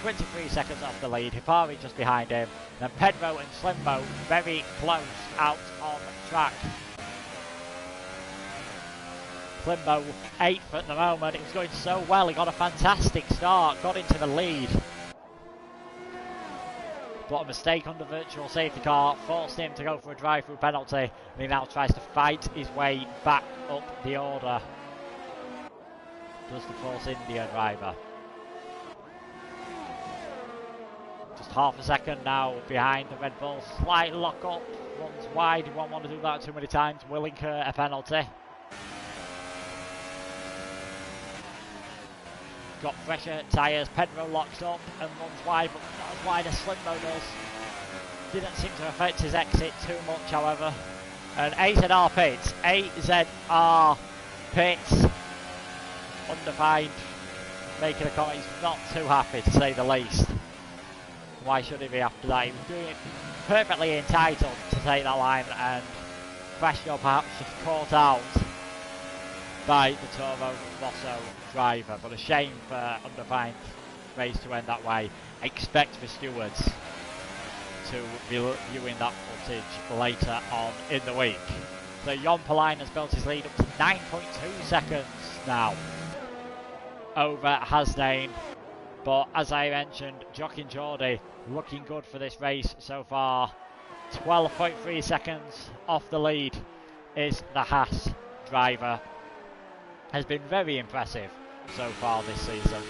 23 seconds off the lead, Hipari just behind him, then Pedro and Slimbo very close out on track. Slimbo 8th at the moment. It was going so well. He got a fantastic start, got into the lead. But a mistake on the virtual safety car forced him to go for a drive-through penalty, and he now tries to fight his way back up the order. Does the Force India driver. Just half a second now behind the Red Bull. Slight lock-up, runs wide. You won't want to do that too many times. Will incur a penalty. Got fresher tyres, Pedro locks up and runs wide, but not as wide as Slimbo does. Didn't seem to affect his exit too much, however. And AZR pits, AZR pits. Undefined making a comment. He's not too happy, to say the least. Why should he be after that? He was doing it perfectly entitled to take that line, and Professional perhaps just caught out by the Toro Rosso driver. But a shame for Undefined race to end that way. Expect the stewards to be viewing that footage later on in the week. So Jon Palainen has built his lead up to 9.2 seconds now over Hasdane. But as I mentioned, Jock and Geordie looking good for this race so far. 12.3 seconds off the lead is the Haas driver. Has been very impressive so far this season.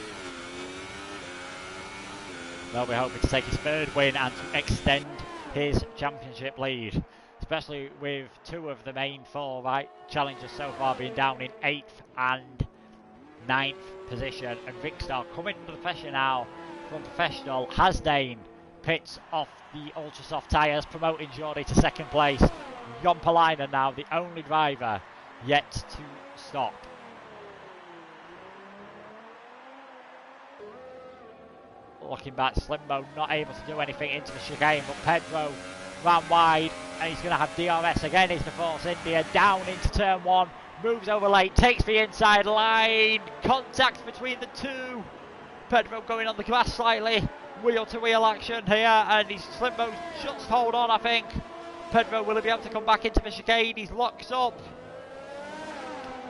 They'll be hoping to take his third win and to extend his championship lead, especially with two of the main four challengers so far being down in 8th and 9th position. And Rickstar coming under the pressure now from Professional. Hasdane pits off the ultra soft tyres, promoting Geordie to second place. Jon Palainen now the only driver yet to stop. Looking back, Slimbo not able to do anything into the chicane, but Pedro ran wide, and he's going to have DRS again. He's the Force India down into turn 1, moves over late, takes the inside line, contact between the two. Pedro going on the grass slightly, wheel to wheel action here, and Slimbo's just hold on, I think. Pedro will he be able to come back into the chicane? He's locked up.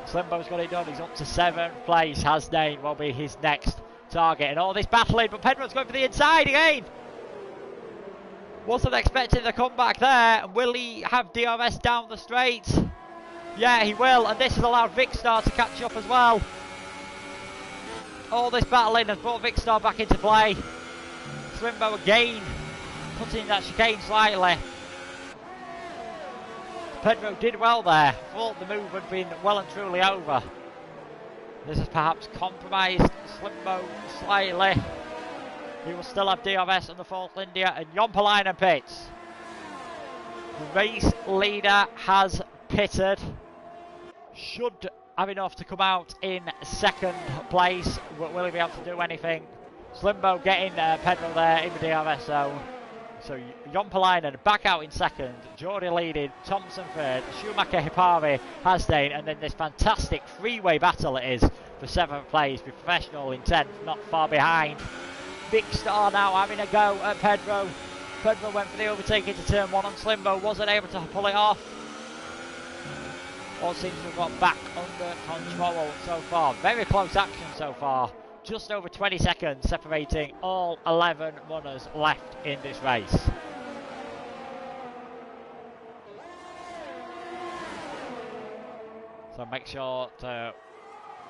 Slimbo's got it done. He's up to 7th place. Hasdane will be his next target, and all this battling, but Pedro's going for the inside again. Wasn't expecting the comeback there. Will he have DRS down the straight? Yeah, he will, and this has allowed Rickstar to catch up as well. All this battling has brought Rickstar back into play. Slimbo again putting that chicane slightly. Pedro did well there. Thought the move had been well and truly over. This has perhaps compromised Slimbo slightly. He will still have DRS on the Force India, and Jon Palainen pits. The race leader has pitted. Should have enough to come out in second place. Will he be able to do anything? Slimbo getting Pedro there in the DRS zone. So Jon Palainen back out in second, Geordie leading, Thompson third, Schumacher, Hipari, Hasdane, and then this fantastic three-way battle it is for 7th place with Professional in 10th, not far behind. Rickstar now having a go at Pedro. Pedro went for the overtake into turn 1 and Slimbo wasn't able to pull it off. All seems to have got back under control so far. Very close action so far. Just over 20 seconds separating all 11 runners left in this race. So make sure to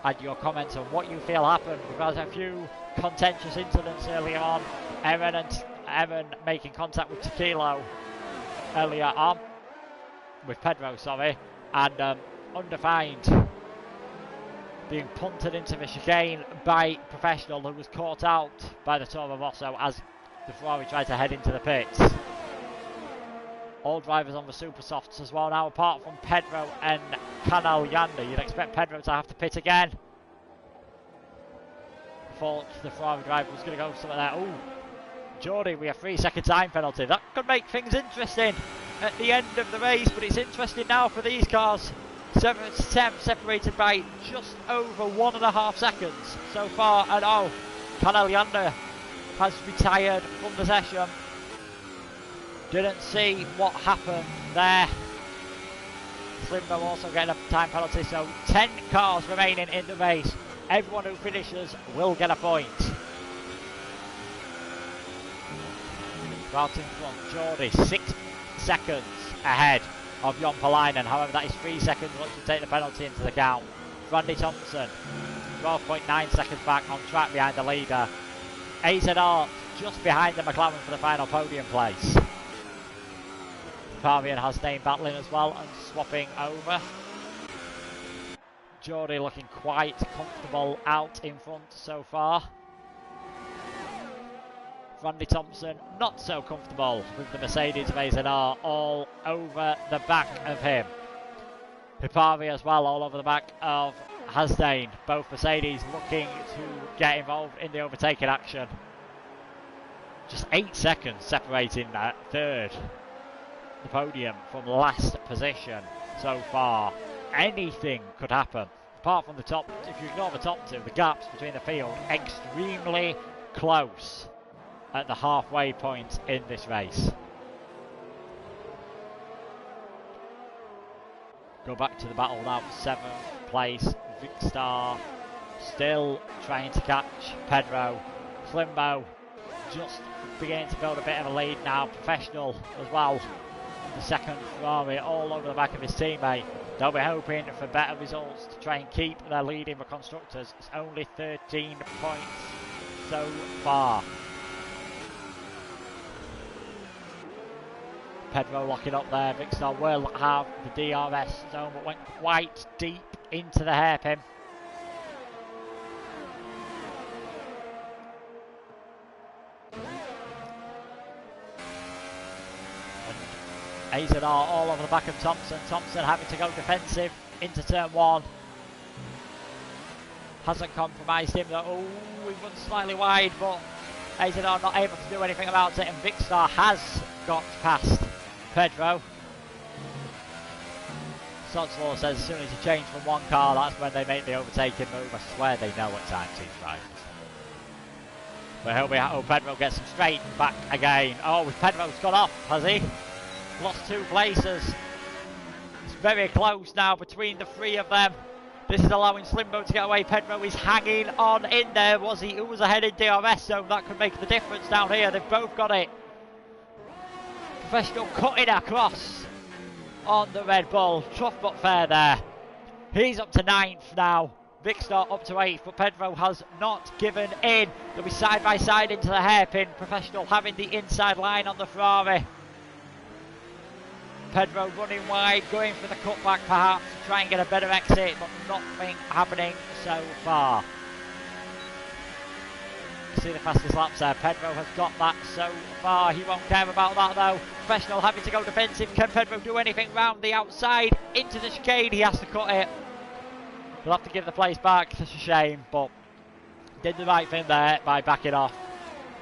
add your comments on what you feel happened, because a few contentious incidents early on. Evan making contact with Tequilo earlier on, with Pedro, sorry, and Undefined being punted into the chicane by Professional, who was caught out by the Toro Rosso as the Ferrari tried to head into the pits. All drivers on the super softs as well now, apart from Pedro and Canal Yanda. You'd expect Pedro to have to pit again. Thought the Ferrari driver was going to go something there. Ooh, Geordie, we have 3-second time penalty. That could make things interesting at the end of the race, but it's interesting now for these cars. 7th to 10th separated by just over 1.5 seconds so far, and oh, Canal Yanda has retired from the session. Didn't see what happened there. Slimbo also getting a time penalty, so 10 cars remaining in the race. Everyone who finishes will get a point. Right in front, Geordie 6 seconds ahead of Jon Palainen. However, that is 3 seconds once you take the penalty into the count. Randy Thompson 12.9 seconds back on track behind the leader. AZR just behind the McLaren for the final podium place. Fabian Hasdane battling as well and swapping over. Geordie looking quite comfortable out in front so far. Randy Thompson not so comfortable with the Mercedes of AZR all over the back of him. Hipari as well all over the back of Hasdane, both Mercedes looking to get involved in the overtaking action. Just 8 seconds separating that third, the podium, from last position so far. Anything could happen. Apart from the top, if you ignore the top two, the gaps between the field extremely close at the halfway point in this race. Go back to the battle now for 7th place. Vicstar still trying to catch Pedro. Slimbo just beginning to build a bit of a lead now. Professional as well. The second Ferrari all over the back of his teammate. They'll be hoping for better results to try and keep their lead in the constructors. It's only 13 points so far. Pedro locking up there. Vicstar will have the DRS zone, but went quite deep into the hairpin. AZR all over the back of Thompson. Thompson having to go defensive into turn 1. Hasn't compromised him though. Oh, he runs slightly wide, but AZR not able to do anything about it, and Vicstar has got past Pedro. Sodslaw says as soon as you change from one car, that's when they make the overtaking move. I swear they know at times these drivers. But he'll be, oh, Pedro gets him straight back again. Oh, Pedro's gone off, has he? Lost 2 places. It's very close now between the 3 of them. This is allowing Slimbo to get away. Pedro is hanging on in there. Who was ahead in DRS zone? That could make the difference down here. They've both got it. Professional cutting across on the Red Bull. Tough but fair there. He's up to 9th now. Vicstar up to 8th, but Pedro has not given in. They'll be side by side into the hairpin. Professional having the inside line on the Ferrari. Pedro running wide, going for the cutback perhaps to try and get a better exit, but nothing happening so far. You see the fastest laps there. Pedro has got that so far. He won't care about that though. Professional having to go defensive. Can Pedro do anything round the outside into the chicane? He has to cut it. He'll have to give the place back. It's a shame, but did the right thing there by backing off.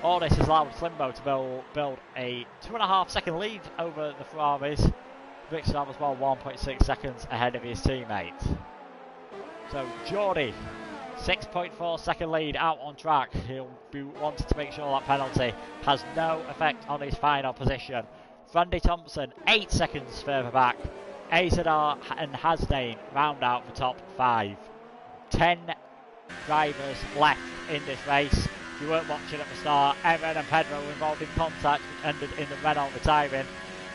All this has allowed Slimbo to build a 2.5 second lead over the Ferraris. Vicstar was well 1.6 seconds ahead of his teammate. So Geordie, 6.4 second lead out on track. He'll be wanting to make sure that penalty has no effect on his final position. Randy Thompson 8 seconds further back. AZR and Hasdane round out the top 5. 10 drivers left in this race. If you weren't watching at the start, Evan and Pedro were involved in contact, which ended in the Renault retiring.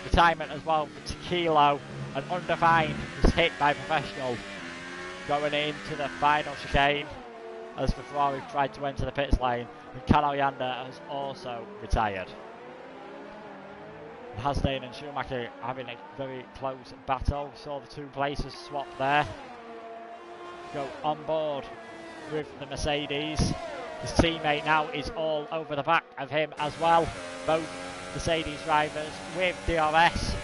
Retirement as well for Tequilo, and Undefined was hit by Professional going into the final chicane as the Ferrari tried to enter the pits lane, and Canoyander has also retired. Hasdane and Schumacher having a very close battle. We saw the 2 places swap there. Go on board with the Mercedes. His teammate now is all over the back of him as well. Both Mercedes drivers with DRS.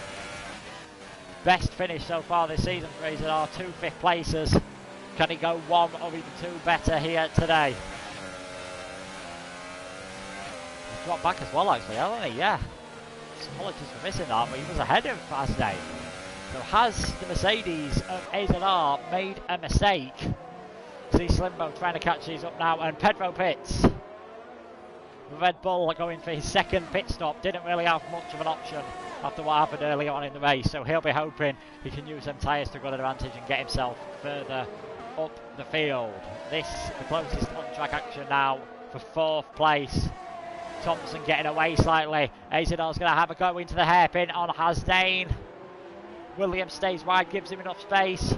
Best finish so far this season for AZR, 2 5th places. Can he go 1 or even 2 better here today? He's dropped back as well actually, hasn't he? Yeah. Apologies for missing that, but he was ahead of Hasdane. So has the Mercedes of AZR made a mistake? See Slimbo trying to catch these up now, and Pedro pits. Red Bull going for his 2nd pit stop. Didn't really have much of an option after what happened early on in the race, so he'll be hoping he can use them tyres to good advantage and get himself further up the field. This the closest on-track action now for 4th place. Thompson getting away slightly. AZR's going to have a go into the hairpin on Hasdane. Williams stays wide, gives him enough space.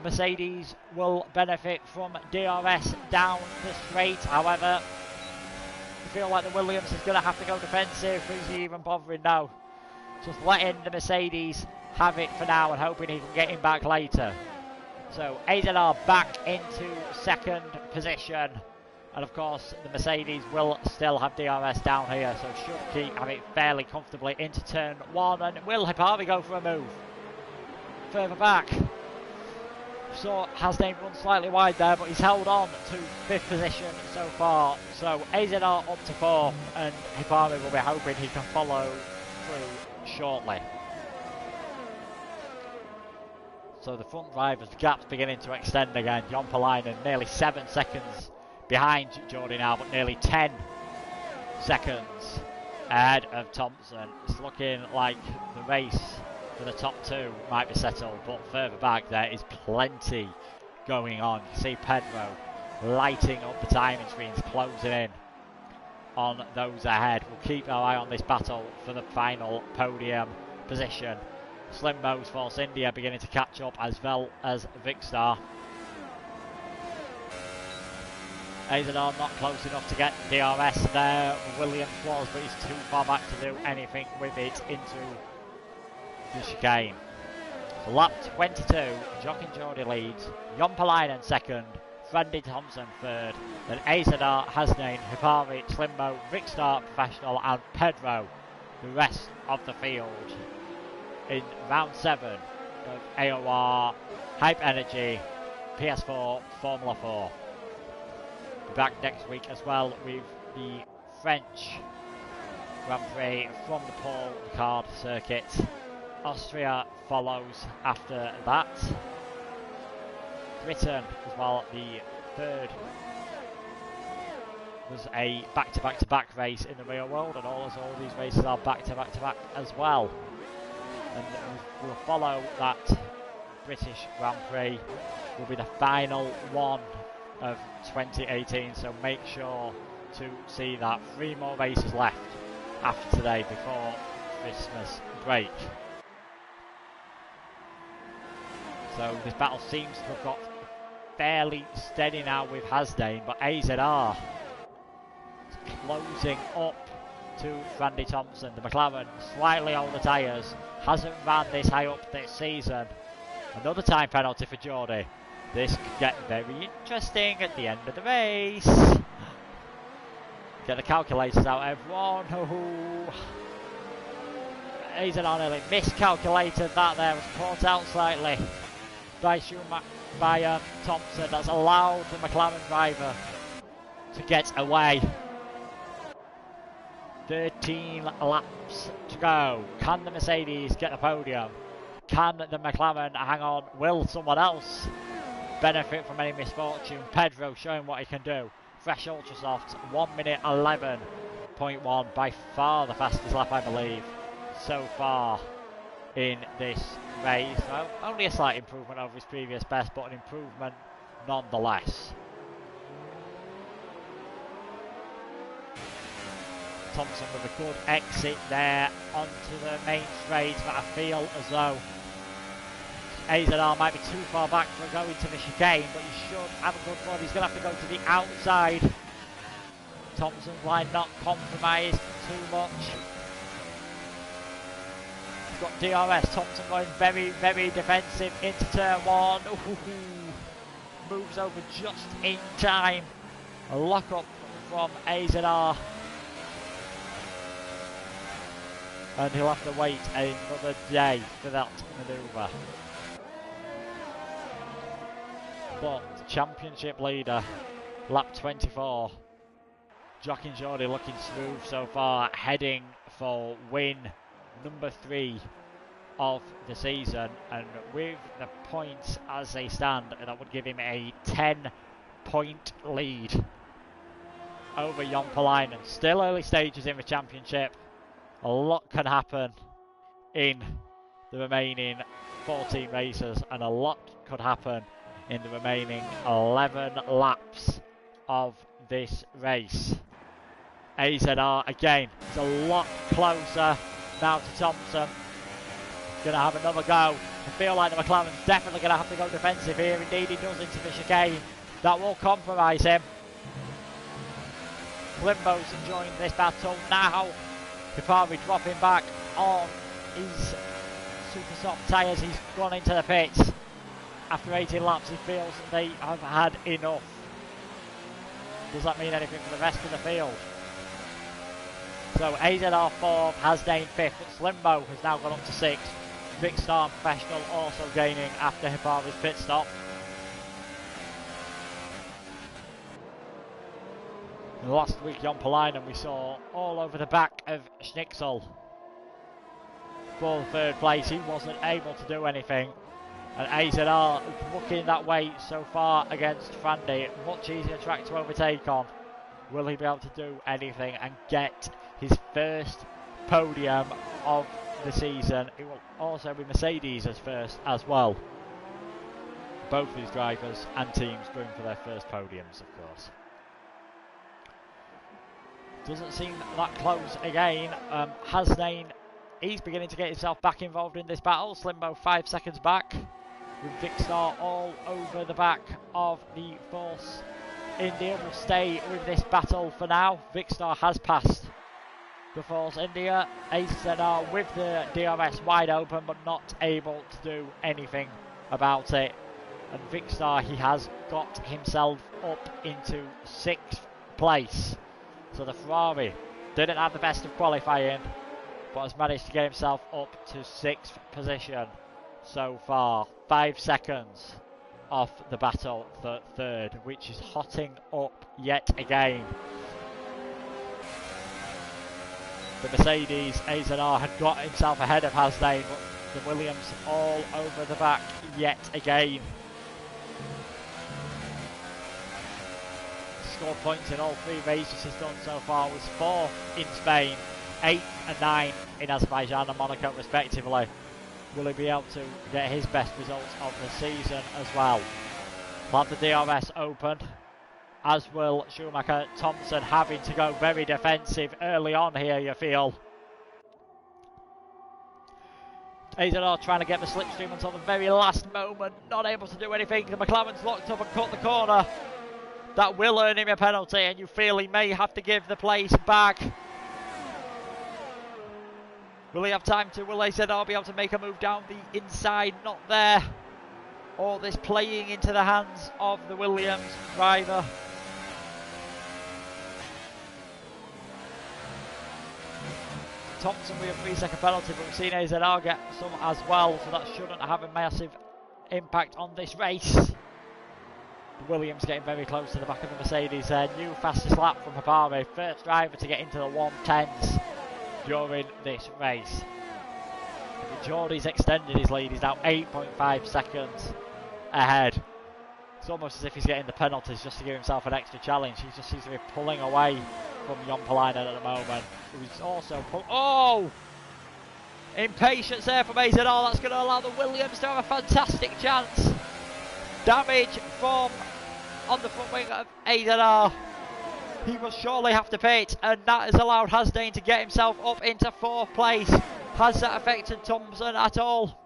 Mercedes will benefit from DRS down the straight. However, I feel like the Williams is going to have to go defensive. Is he even bothering now? Just letting the Mercedes have it for now and hoping he can get him back later. So AZR back into 2nd position. And of course, the Mercedes will still have DRS down here, so should keep having it fairly comfortably into turn 1. And will Hipari go for a move? Further back. So Hasnain run slightly wide there, but he's held on to 5th position so far. So AZR up to 4th, and Hipari will be hoping he can follow through shortly. So the front drivers, the gap's beginning to extend again. Jon Palainen nearly 7 seconds behind Geordie now, but nearly 10 seconds ahead of Thompson. It's looking like the race for the top 2 might be settled, but further back there is plenty going on. You see Pedro lighting up the timing screens, closing in on those ahead. We'll keep our eye on this battle for the final podium position. Slimbo's Force India beginning to catch up, as well as Vicstar. AZR not close enough to get DRS there. Williams was, but he's too far back to do anything with it into the chicane. So lap 22, Jock and Geordie leads, Jon Palainen second, Randy Thompson third, then AZR, Hasnain, Hipari, Slimbo, Vicstar, Professional and Pedro, the rest of the field. In round 7 of AOR, Hype Energy, PS4, Formula 4. Be back next week as well with the French Grand Prix from the Paul Ricard circuit. Austria follows after that. Britain as well, the third was a back-to-back-to-back race in the real world, and all these races are back-to-back-to-back as well. And we'll follow that British Grand Prix, will be the final one of 2018, so make sure to see that. 3 more races left after today before Christmas break. So this battle seems to have got fairly steady now with Hasnain, but AZR is closing up to Randy Thompson. The McLaren, slightly older tyres, hasn't ran this high up this season. Another time penalty for Geordie. This could get very interesting at the end of the race. Get the calculators out, everyone. AZR nearly miscalculated that there, was caught out slightly by Thompson. That's allowed the McLaren driver to get away. 13 laps to go. Can the Mercedes get the podium? Can the McLaren hang on? Will someone else benefit from any misfortune? Pedro showing what he can do. Fresh Ultra Soft, 1 minute 11.1, by far the fastest lap I believe so far in this race. So only a slight improvement over his previous best, but an improvement nonetheless. Thompson with a good exit there onto the main straight, but I feel as though AZR might be too far back for going to the chicane, but he should have a good run. He's going to have to go to the outside. Thompson's line not compromised too much. He's got DRS. Thompson going very, very defensive into turn 1. Ooh, moves over just in time. A lock up from AZR. And he'll have to wait another day for that manoeuvre. But championship leader, lap 24. Jock and Geordie looking smooth so far, heading for win number 3 of the season. And with the points as they stand, that would give him a 10-point lead over Jon Palainen. Still early stages in the championship. A lot can happen in the remaining 14 races, and a lot could happen in the remaining 11 laps of this race. AZR again, it's a lot closer now to Thompson. Going to have another go. I feel like the McLaren's definitely going to have to go defensive here. Indeed he does into the chicane. That will compromise him. Limbo's enjoying this battle now. Hipari dropping back on his super soft tyres. He's gone into the pits. After 18 laps, he feels that they have had enough. Does that mean anything for the rest of the field? So AZR 4th, Hasnain 5th, Slimbo has now gone up to 6th. Vicstar Professional also gaining after Hipari's pit stop. Last week, Jon Palainen we saw all over the back of Schnitzel for the third place. He wasn't able to do anything. And AZR looking that way so far against Frandy. Much easier track to overtake on. Will he be able to do anything and get his first podium of the season? It will also be Mercedes' first as well. Both these drivers and teams going for their first podiums, of course. Doesn't seem that close again. Hasnain, he's beginning to get himself back involved in this battle. Slimbo 5 seconds back, with Vicstar all over the back of the Force India. Will stay with this battle for now. Vicstar has passed the Force India. AZR with the DRS wide open, but not able to do anything about it. And Vicstar, he has got himself up into 6th place. So the Ferrari didn't have the best of qualifying, but has managed to get himself up to 6th position so far. 5 seconds off the battle for 3rd, which is hotting up yet again. The Mercedes AZR had got himself ahead of Hasnain, but the Williams all over the back yet again. Scored points in all 3 races he's done so far. Was 4th in Spain, 8th and 9th in Azerbaijan and Monaco respectively. Will he be able to get his best results of the season as well? We'll have the DRS open, as will Schumacher. Thompson having to go very defensive early on here, you feel. AZR trying to get the slipstream until the very last moment, not able to do anything. The McLaren's locked up and cut the corner. That will earn him a penalty, and you feel he may have to give the place back. Will he have time to? Will AZR be able to make a move down the inside? Not there. All this playing into the hands of the Williams driver. Thompson with a 3-second penalty, but we've seen AZR get some as well, so that shouldn't have a massive impact on this race. Williams getting very close to the back of the Mercedes there. New fastest lap from Habari. First driver to get into the 110s during this race. Geordie's extended his lead. He's now 8.5 seconds ahead. It's almost as if he's getting the penalties just to give himself an extra challenge. He just seems to be pulling away from Jon Palainen at the moment. He's also impatience there from AZR. That's going to allow the Williams to have a fantastic chance. Damage from on the front wing of AZR. He will surely have to pit, and that has allowed Hasnain to get himself up into 4th place. Has that affected Thompson at all?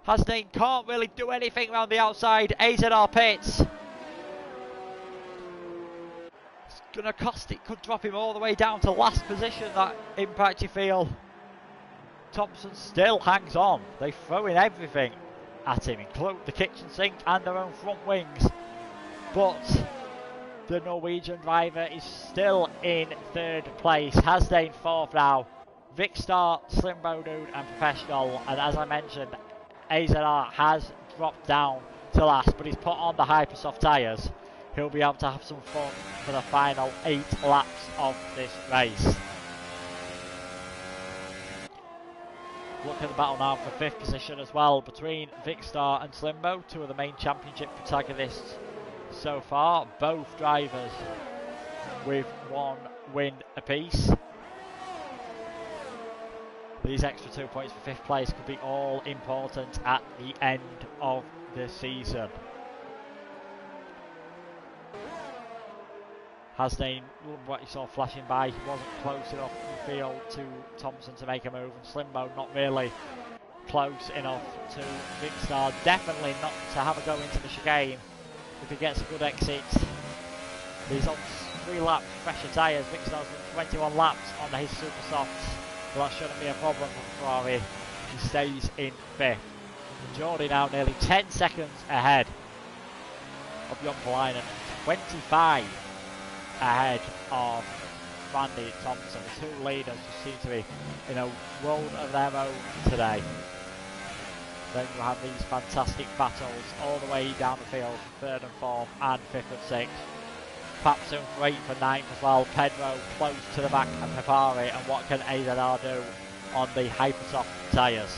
Hasnain can't really do anything around the outside. AZR pits. It's going to cost, it could drop him all the way down to last position, that impact, you feel. Thompson still hangs on. They throw in everything at him, including the kitchen sink and their own front wings. But the Norwegian driver is still in 3rd place. Hasnain 4th now. Vicstar, Slimbo Dude and Professional. And as I mentioned, AZR has dropped down to last, but he's put on the Hypersoft tyres. He'll be able to have some fun for the final 8 laps of this race. Look at the battle now for 5th position as well between Vicstar and Slimbo, 2 of the main championship protagonists so far. Both drivers with 1 win apiece. These extra 2 points for 5th place could be all important at the end of the season. Hasnain, what you saw flashing by, he wasn't close enough in the field to Thompson to make a move, and Slimbo not really close enough to Vicstar. Definitely not to have a go into the chicane if he gets a good exit. He's on 3 laps fresher tyres. Vicstar's done 21 laps on his super softs, so that shouldn't be a problem for Ferrari. He stays in 5th. Geordie now nearly 10 seconds ahead of Jon Palainen, 25 ahead of Randy Thompson. The 2 leaders just seem to be in a world of their own today. Then you have these fantastic battles all the way down the field, 3rd and 4th and 5th and 6th. Papson great for 9th as well. Pedro close to the back of Hipari, and what can AZR do on the Hypersoft tyres?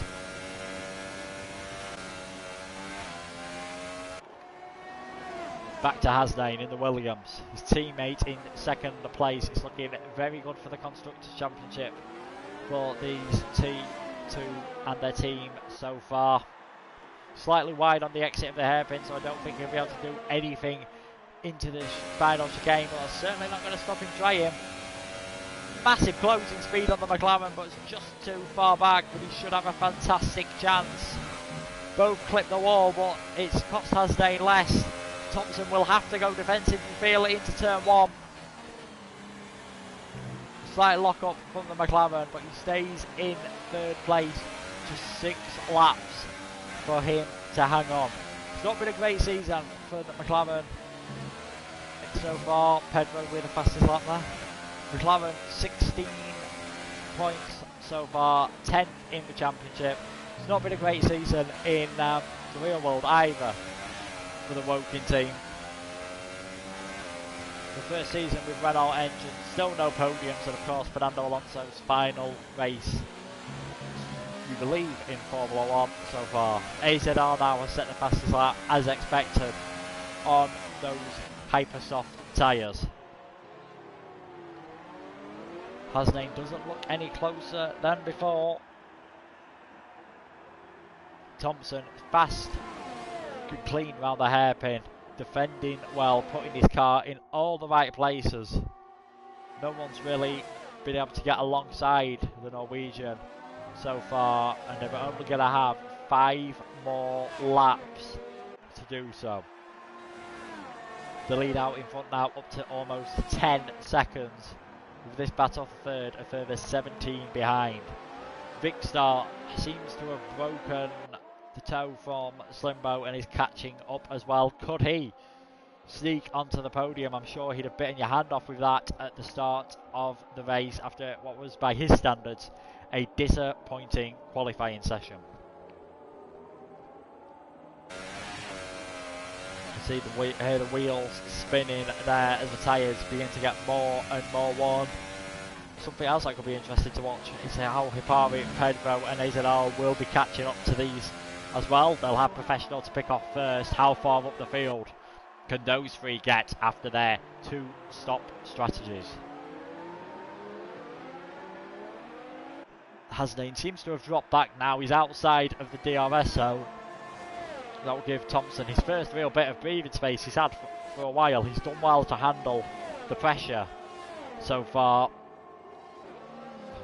Back to Hasnain in the Williams. His teammate in 2nd place. It's looking very good for the Constructors' Championship for these two and their team so far. Slightly wide on the exit of the hairpin, so I don't think he'll be able to do anything into the final chicane, but that's certainly not going to stop him trying. Massive closing speed on the McLaren, but it's just too far back, but he should have a fantastic chance. Both clip the wall, but it's cost Hasnain less. Thompson will have to go defensive, you feel it, into turn 1. Slight lock up from the McLaren, but he stays in 3rd place. Just 6 laps for him to hang on. It's not been a great season for the McLaren so far. Pedro with the fastest lap there. McLaren 16 points so far, 10th in the championship. It's not been a great season in the real world either for the Woking team. The first season with Renault engines, still no podiums, and of course Fernando Alonso's final race, you believe, in Formula 1 so far. AZR now has set the fastest lap as expected on those Hypersoft tyres. Hasnain doesn't look any closer than before. Thompson fast, good clean round the hairpin, defending well, putting his car in all the right places. No one's really been able to get alongside the Norwegian so far, and they're only going to have 5 more laps to do so. The lead out in front now up to almost 10 seconds. With this battle for 3rd, a further 17 behind. Vicstar seems to have broken the toe from Slimbo and is catching up as well. Could he sneak onto the podium? I'm sure he'd have bitten your hand off with that at the start of the race after what was, by his standards, a disappointing qualifying session. You see the wheels spinning there as the tyres begin to get more and more worn. Something else that could be interesting to watch is how Hipari, Pedro and AZR will be catching up to these as well. They'll have Professional to pick off first. How far up the field can those 3 get after their 2 stop strategies? Hasnain seems to have dropped back now. He's outside of the DRS, so that will give Thompson his first real bit of breathing space he's had for a while. He's done well to handle the pressure so far.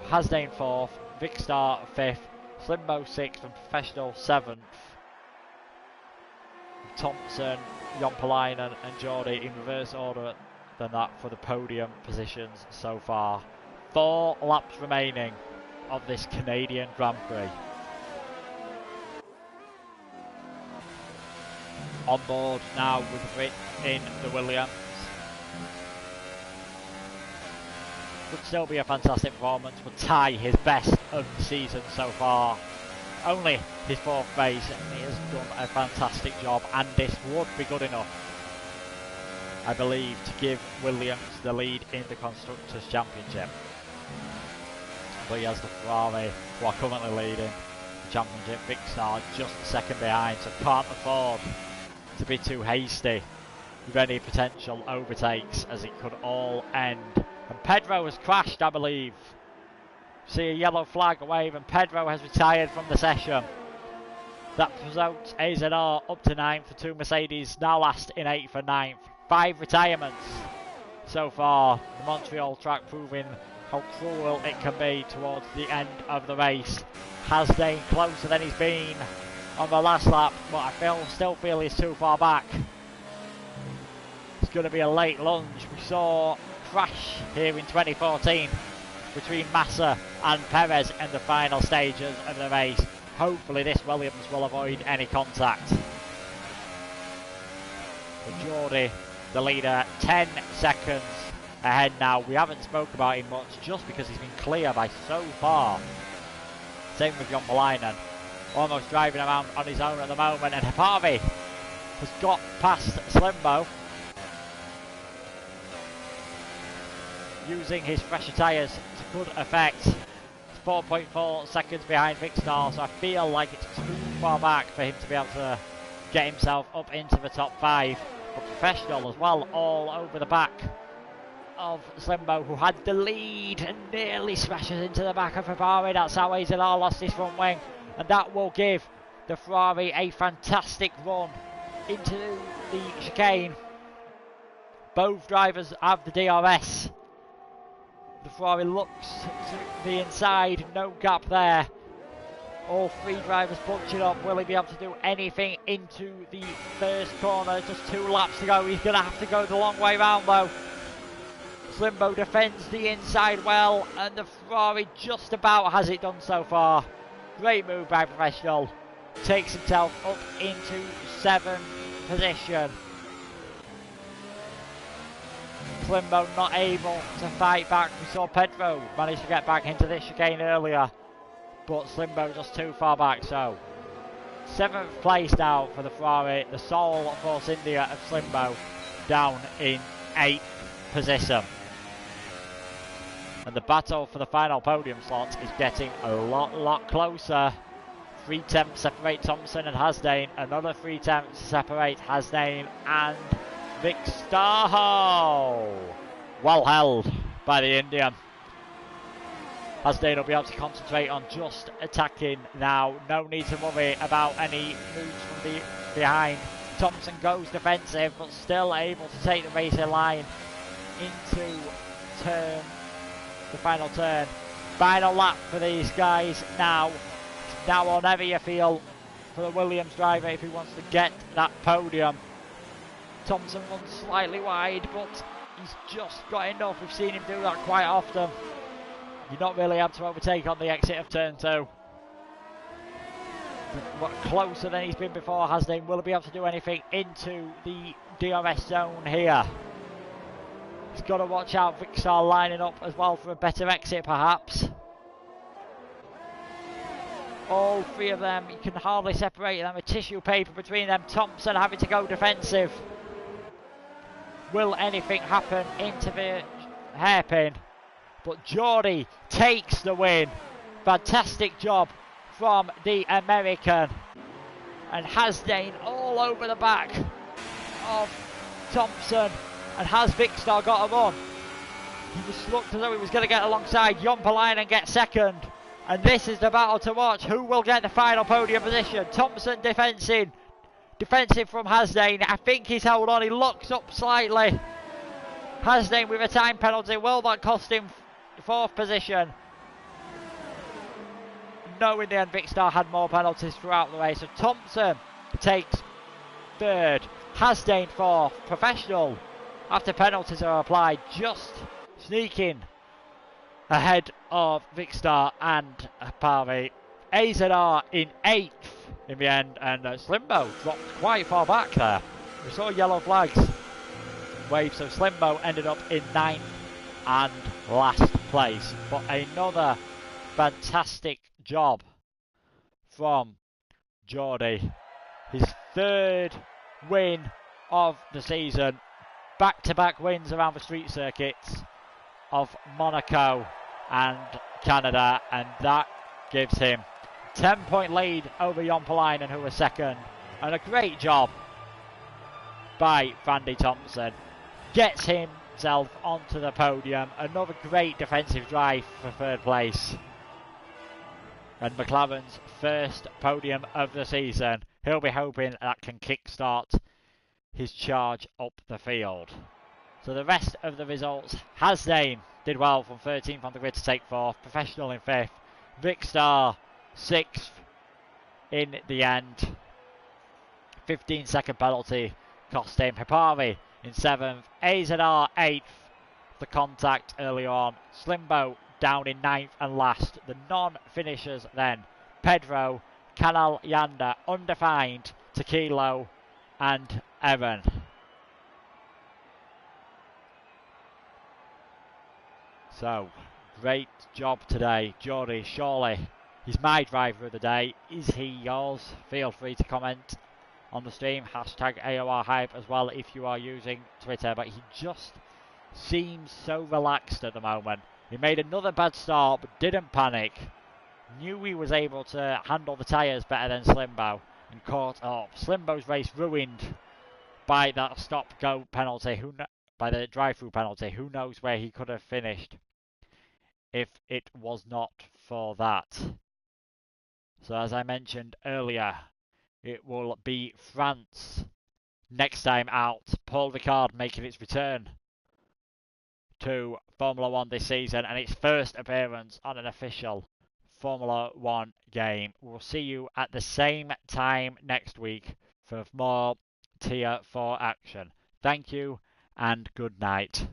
Hasnain 4th, Vicstar 5th, Slimbo 6th and Professional 7th. Thompson, Jompalainen and Geordie in reverse order than that for the podium positions so far. 4 laps remaining of this Canadian Grand Prix. On board now with Brit in the Williams. Could still be a fantastic performance, would tie his best of the season so far. Only his 4th race, and he has done a fantastic job, and this would be good enough, I believe, to give Williams the lead in the Constructors' Championship. But he has the Ferrari, who are currently leading the championship. Vicstar just 2nd behind, so can't afford to be too hasty with any potential overtakes, as it could all end. And Pedro has crashed, I believe. See a yellow flag wave, and Pedro has retired from the session. That results AZR up to 9th for 2 Mercedes, now last in 8th and 9th. 5 retirements so far. The Montreal track proving how cruel it can be towards the end of the race. Hasnain closer than he's been on the last lap, but I still feel he's too far back. It's going to be a late lunge. We saw a crash here in 2014 between Massa and Perez in the final stages of the race. Hopefully this Williams will avoid any contact. But Geordie, the leader, 10 seconds ahead now. We haven't spoke about him much just because he's been clear by so far. Same with Jompalainen, almost driving around on his own at the moment, and Hipari has got past Slimbo. using his fresher tyres to good effect. 4.4 seconds behind Vicstar, so I feel like it's too far back for him to be able to get himself up into the top 5. But Professional as well, all over the back of Slimbo, who had the lead and nearly smashes into the back of Ferrari. That's how AZR lost his front wing, and that will give the Ferrari a fantastic run into the chicane. Both drivers have the DRS. The Ferrari looks to the inside, no gap there. All 3 drivers bunching up. Will he be able to do anything into the first corner? Just 2 laps to go. He's going to have to go the long way round though. Slimbo defends the inside well, and the Ferrari just about has it done so far. Great move by Professional. Takes himself up into 7th position. Slimbo not able to fight back. We saw Pedro manage to get back into this chicane earlier, but Slimbo just too far back. So 7th place now for the Ferrari, the sole Force India of Slimbo, down in 8th position. And the battle for the final podium slot is getting a lot closer. 3 tenths separate Thompson and Hasdane, another 3 tenths separate Hasdane and Vicstar. Well held by the Indian. Hasdane will be able to concentrate on just attacking now. No need to worry about any moves from the behind. Thompson goes defensive, but still able to take the racing line into the final turn. Final lap for these guys now. Now or never, you feel, for the Williams driver if he wants to get that podium. Thompson runs slightly wide, but he's just got enough. We've seen him do that quite often. You're not really able to overtake on the exit of turn 2. But closer than he's been before. Hasdane will be able to do anything into the DRS zone here. He's got to watch out. Vicstar lining up as well for a better exit perhaps. All 3 of them, you can hardly separate them. A tissue paper between them. Thompson having to go defensive. Will anything happen into the hairpin? But Geordie takes the win. Fantastic job from the American. And Hasdane all over the back of Thompson. And has Vicstar got a run? He just looked as though he was going to get alongside Jompalainen and get second. And this is the battle to watch. Who will get the final podium position? Thompson defensive from Hasdane. I think he's held on. He looks up slightly. Hasdane with a time penalty. Will that cost him 4th position? No, in the end, Vicstar had more penalties throughout the race. So Thompson takes 3rd. Hasdane 4th. Professional, after penalties are applied, just sneaking ahead of Vicstar and Parvi. AZR in 8th in the end, and Slimbo dropped quite far back there. We saw yellow flags wave, so Slimbo ended up in 9th and last place. But another fantastic job from Geordie. His 3rd win of the season. Back-to-back wins around the street circuits of Monaco and Canada, and that gives him 10-point lead over Jompalainen, who was 2nd, and a great job by Vandy Thompson. Gets himself onto the podium. Another great defensive drive for 3rd place, and McLaren's 1st podium of the season. He'll be hoping that can kickstart his charge up the field. So the rest of the results: Hasdane did well from 13th on the grid to take 4th. Professional in 5th. Vicstar 6th in the end. 15-second penalty cost him. Hipari in 7th. AZR 8th. The contact early on. Slimbo down in 9th and last. The non-finishers then: Pedro, Canal Yanda, Undefined, Tequilo and Evan. So, great job today, Geordie. Surely he's my driver of the day. Is he yours? Feel free to comment on the stream. Hashtag AOR Hype as well if you are using Twitter. But he just seems so relaxed at the moment. He made another bad start, but didn't panic. Knew he was able to handle the tyres better than Slimbo and caught up. Slimbo's race ruined by that stop-go penalty, by the drive-through penalty. Who knows where he could have finished if it was not for that. So as I mentioned earlier, it will be France next time out. Paul Ricard making its return to Formula 1 this season and its first appearance on an official Formula 1 game. We'll see you at the same time next week for more Tier 4 action. Thank you and good night.